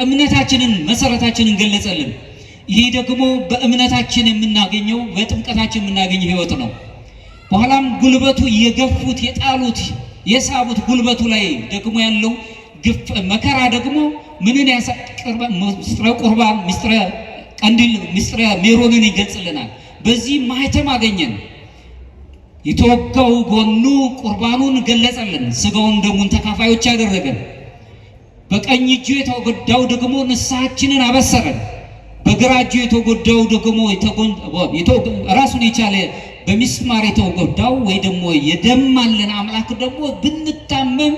እምነታችንን መሰረታችንን ገለጸልን። ይህ ደግሞ በእምነታችን የምናገኘው በጥምቀታችን የምናገኘው ሕይወት ነው። በኋላም ጉልበቱ የገፉት የጣሉት የሳቡት ጉልበቱ ላይ ደግሞ ያለው ግፍ መከራ ደግሞ ምንን ያሳቀርበ ምስጢረ ቁርባን ምስጢረ ቀንዲል ምስጢረ ሜሮንን ይገልጽልናል። በዚህ ማህተም አገኘን። የተወጋው ጎኑ ቁርባኑን ገለጸልን። ስጋውን ደሙን ተካፋዮች ያደረገን። በቀኝ እጁ የተጎዳው ደግሞ ንስሐችንን አበሰረን። በግራ እጁ የተጎዳው ደግሞ ራሱን የቻለ በሚስማር የተጎዳው ወይ ደግሞ የደማልን አምላክ ደግሞ ብንታመም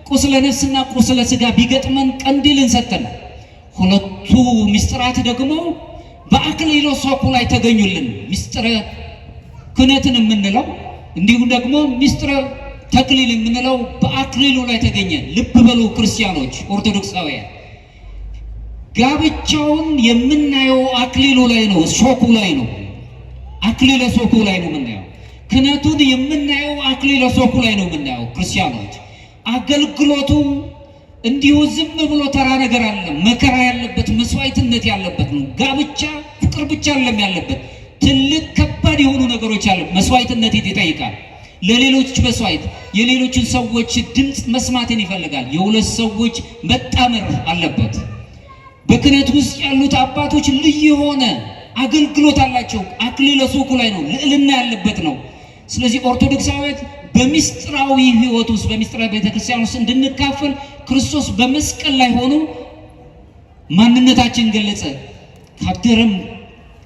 ቁስለ ነፍስና ቁስለ ስጋ ቢገጥመን ቀንዲልን ሰጠን። ሁለቱ ምስጢራት ደግሞ በአክሊለ ሦኩ ላይ ተገኙልን። ምስጢረ ክህነትን የምንለው እንዲሁም ደግሞ ምስጢረ ተክሊል የምንለው በአክሊሉ ላይ ተገኘ። ልብ በሉ ክርስቲያኖች ኦርቶዶክሳውያን፣ ጋብቻውን የምናየው አክሊሉ ላይ ነው፣ ሦኩ ላይ ነው። አክሊለ ሦኩ ላይ ነው የምናየው። ክህነቱን የምናየው አክሊለ ሦኩ ላይ ነው የምናየው። ክርስቲያኖች አገልግሎቱ እንዲሁ ዝም ብሎ ተራ ነገር አይደለም። መከራ ያለበት መስዋዕትነት ያለበት ነው። ጋብቻ ፍቅር ብቻ አይደለም ያለበት፣ ትልቅ ከባድ የሆኑ ነገሮች አሉ። መስዋዕትነት ይጠይቃል። ለሌሎች መስዋዕት የሌሎችን ሰዎች ድምፅ መስማትን ይፈልጋል። የሁለት ሰዎች መጣመር አለበት። በክህነት ውስጥ ያሉት አባቶች ልዩ የሆነ አገልግሎት አላቸው። አክሊለ ሦኩ ላይ ነው፣ ልዕልና ያለበት ነው። ስለዚህ ኦርቶዶክሳዊት በሚስጥራዊ ሕይወት ውስጥ በሚስጥራዊ ቤተክርስቲያን ውስጥ እንድንካፈል ክርስቶስ በመስቀል ላይ ሆኖ ማንነታችን ገለጸ። ካደረም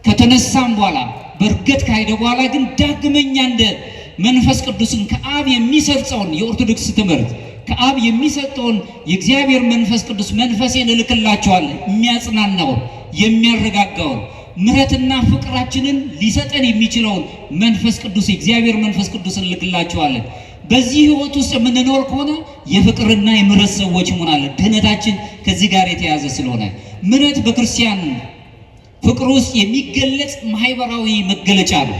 ከተነሳም በኋላ በእርገት ካሄደ በኋላ ግን ዳግመኛ እንደ መንፈስ ቅዱስን ከአብ የሚሰርጸውን የኦርቶዶክስ ትምህርት ከአብ የሚሰጠውን የእግዚአብሔር መንፈስ ቅዱስ መንፈሴን እልክላቸዋለሁ የሚያጽናናውን የሚያረጋጋውን ምሕረትና ፍቅራችንን ሊሰጠን የሚችለውን መንፈስ ቅዱስ የእግዚአብሔር መንፈስ ቅዱስን እልክላቸዋለን። በዚህ ሕይወት ውስጥ የምንኖር ከሆነ የፍቅርና የምሕረት ሰዎች እንሆናለን። ድህነታችን ከዚህ ጋር የተያዘ ስለሆነ ምሕረት በክርስቲያን ፍቅር ውስጥ የሚገለጽ ማህበራዊ መገለጫ ነው።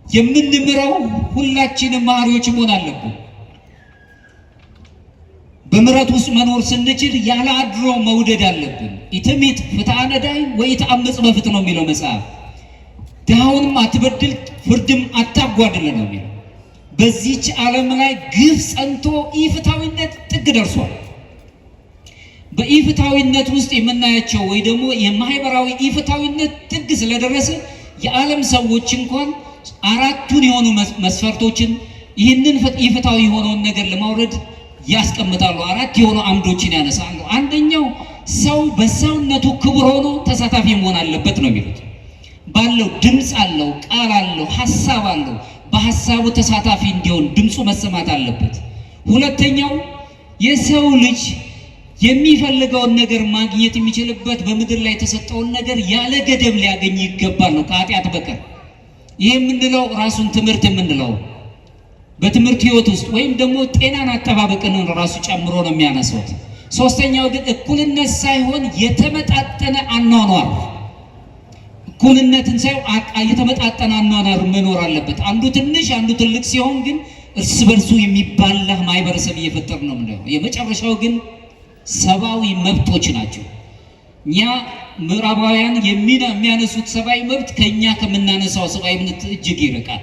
የምንምረው ሁላችንም መሐሪዎች መሆን አለብን። በምሕረት ውስጥ መኖር ስንችል ያለ አድሎ መውደድ አለብን። ኢትሚት ፍትሐ ነዳይ ወኢትአምፅ በፍትሕ ነው የሚለው መጽሐፍ። ድሃውንም አትበድል ፍርድም አታጓድል ነው የሚለው። በዚህች ዓለም ላይ ግፍ ጸንቶ ኢፍትሐዊነት ጥግ ደርሷል። በኢፍትሐዊነት ውስጥ የምናያቸው ወይ ደግሞ የማህበራዊ ኢፍትሐዊነት ጥግ ስለደረሰ የዓለም ሰዎች እንኳን አራቱን የሆኑ መስፈርቶችን ይህንን ኢፍትሐዊ የሆነውን ነገር ለማውረድ ያስቀምጣሉ። አራት የሆኑ አምዶችን ያነሳሉ። አንደኛው ሰው በሰውነቱ ክቡር ሆኖ ተሳታፊ መሆን አለበት ነው የሚሉት። ባለው ድምፅ አለው፣ ቃል አለው፣ ሐሳብ አለው። በሐሳቡ ተሳታፊ እንዲሆን ድምፁ መሰማት አለበት። ሁለተኛው የሰው ልጅ የሚፈልገውን ነገር ማግኘት የሚችልበት በምድር ላይ የተሰጠውን ነገር ያለ ገደብ ሊያገኝ ይገባል ነው ከኃጢአት በቀር። ይህ የምንለው ራሱን ትምህርት የምንለው በትምህርት ህይወት ውስጥ ወይም ደግሞ ጤናን አጠባበቅን ራሱ ጨምሮ ነው የሚያነሱት። ሶስተኛው ግን እኩልነት ሳይሆን የተመጣጠነ አኗኗር፣ እኩልነትን ሳይሆን የተመጣጠነ አኗኗር መኖር አለበት። አንዱ ትንሽ አንዱ ትልቅ ሲሆን ግን እርስ በርሱ የሚባላ ማህበረሰብ እየፈጠር ነው የምንለው። የመጨረሻው ግን ሰብአዊ መብቶች ናቸው። እኛ ምዕራባውያን የሚያነሱት ሰብአዊ መብት ከኛ ከምናነሳው ሰብአዊ መብት እጅግ ይርቃል።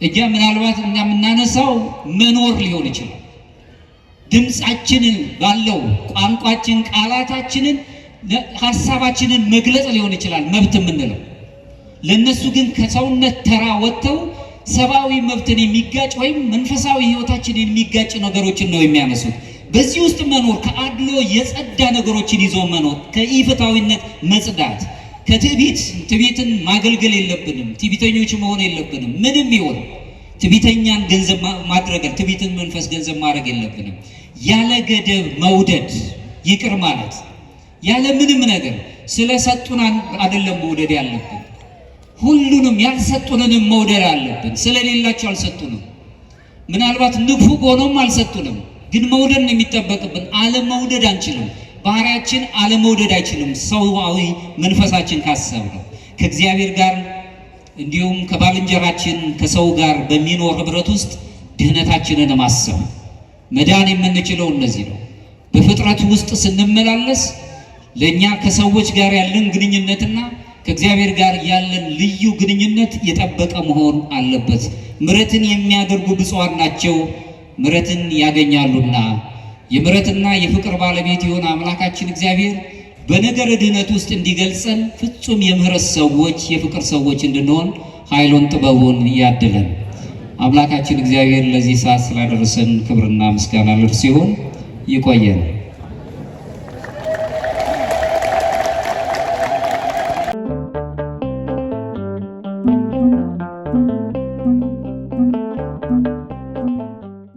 እኛ ምናልባት እኛ የምናነሳው መኖር ሊሆን ይችላል። ድምፃችንን ባለው ቋንቋችን፣ ቃላታችንን፣ ሀሳባችንን መግለጽ ሊሆን ይችላል መብት የምንለው። ለነሱ ግን ከሰውነት ተራ ወጥተው ሰብአዊ መብትን የሚጋጭ ወይም መንፈሳዊ ህይወታችንን የሚጋጭ ነገሮችን ነው የሚያነሱት። በዚህ ውስጥ መኖር ከአድሎ የጸዳ ነገሮችን ይዞ መኖር፣ ከኢፍትሐዊነት መጽዳት፣ ትዕቢትን ማገልገል የለብንም። ትዕቢተኞች መሆን የለብንም። ምንም ይሆን ትዕቢተኛን ገንዘብ ማድረግ፣ ትዕቢትን መንፈስ ገንዘብ ማድረግ የለብንም። ያለ ገደብ መውደድ፣ ይቅር ማለት ያለ ምንም ነገር ስለሰጡን አይደለም መውደድ ያለብን። ሁሉንም ያልሰጡንንም መውደድ አለብን። ስለሌላቸው አልሰጡንም። ምናልባት ንፉግ ሆኖም አልሰጡንም። ግን መውደድ ነው የሚጠበቅብን። አለመውደድ አንችልም። ባህሪያችን አለመውደድ አይችልም። ሰዋዊ መንፈሳችን ካሰብነው ከእግዚአብሔር ጋር እንዲሁም ከባልንጀራችን ከሰው ጋር በሚኖር ህብረት ውስጥ ድህነታችንን ማሰብ መዳን የምንችለው እነዚህ ነው። በፍጥረት ውስጥ ስንመላለስ ለኛ ከሰዎች ጋር ያለን ግንኙነትና ከእግዚአብሔር ጋር ያለን ልዩ ግንኙነት የጠበቀ መሆን አለበት። ምሕረትን የሚያደርጉ ብፁዓን ናቸው ምሕረትን ያገኛሉና። የምሕረትና የፍቅር ባለቤት የሆነ አምላካችን እግዚአብሔር በነገረ ድህነት ውስጥ እንዲገልጸን ፍጹም የምህረት ሰዎች የፍቅር ሰዎች እንድንሆን ኃይሉን ጥበቡን ያድለን። አምላካችን እግዚአብሔር ለዚህ ሰዓት ስላደረሰን ክብርና ምስጋና ለእርሱ ይሁን። ይቆየን።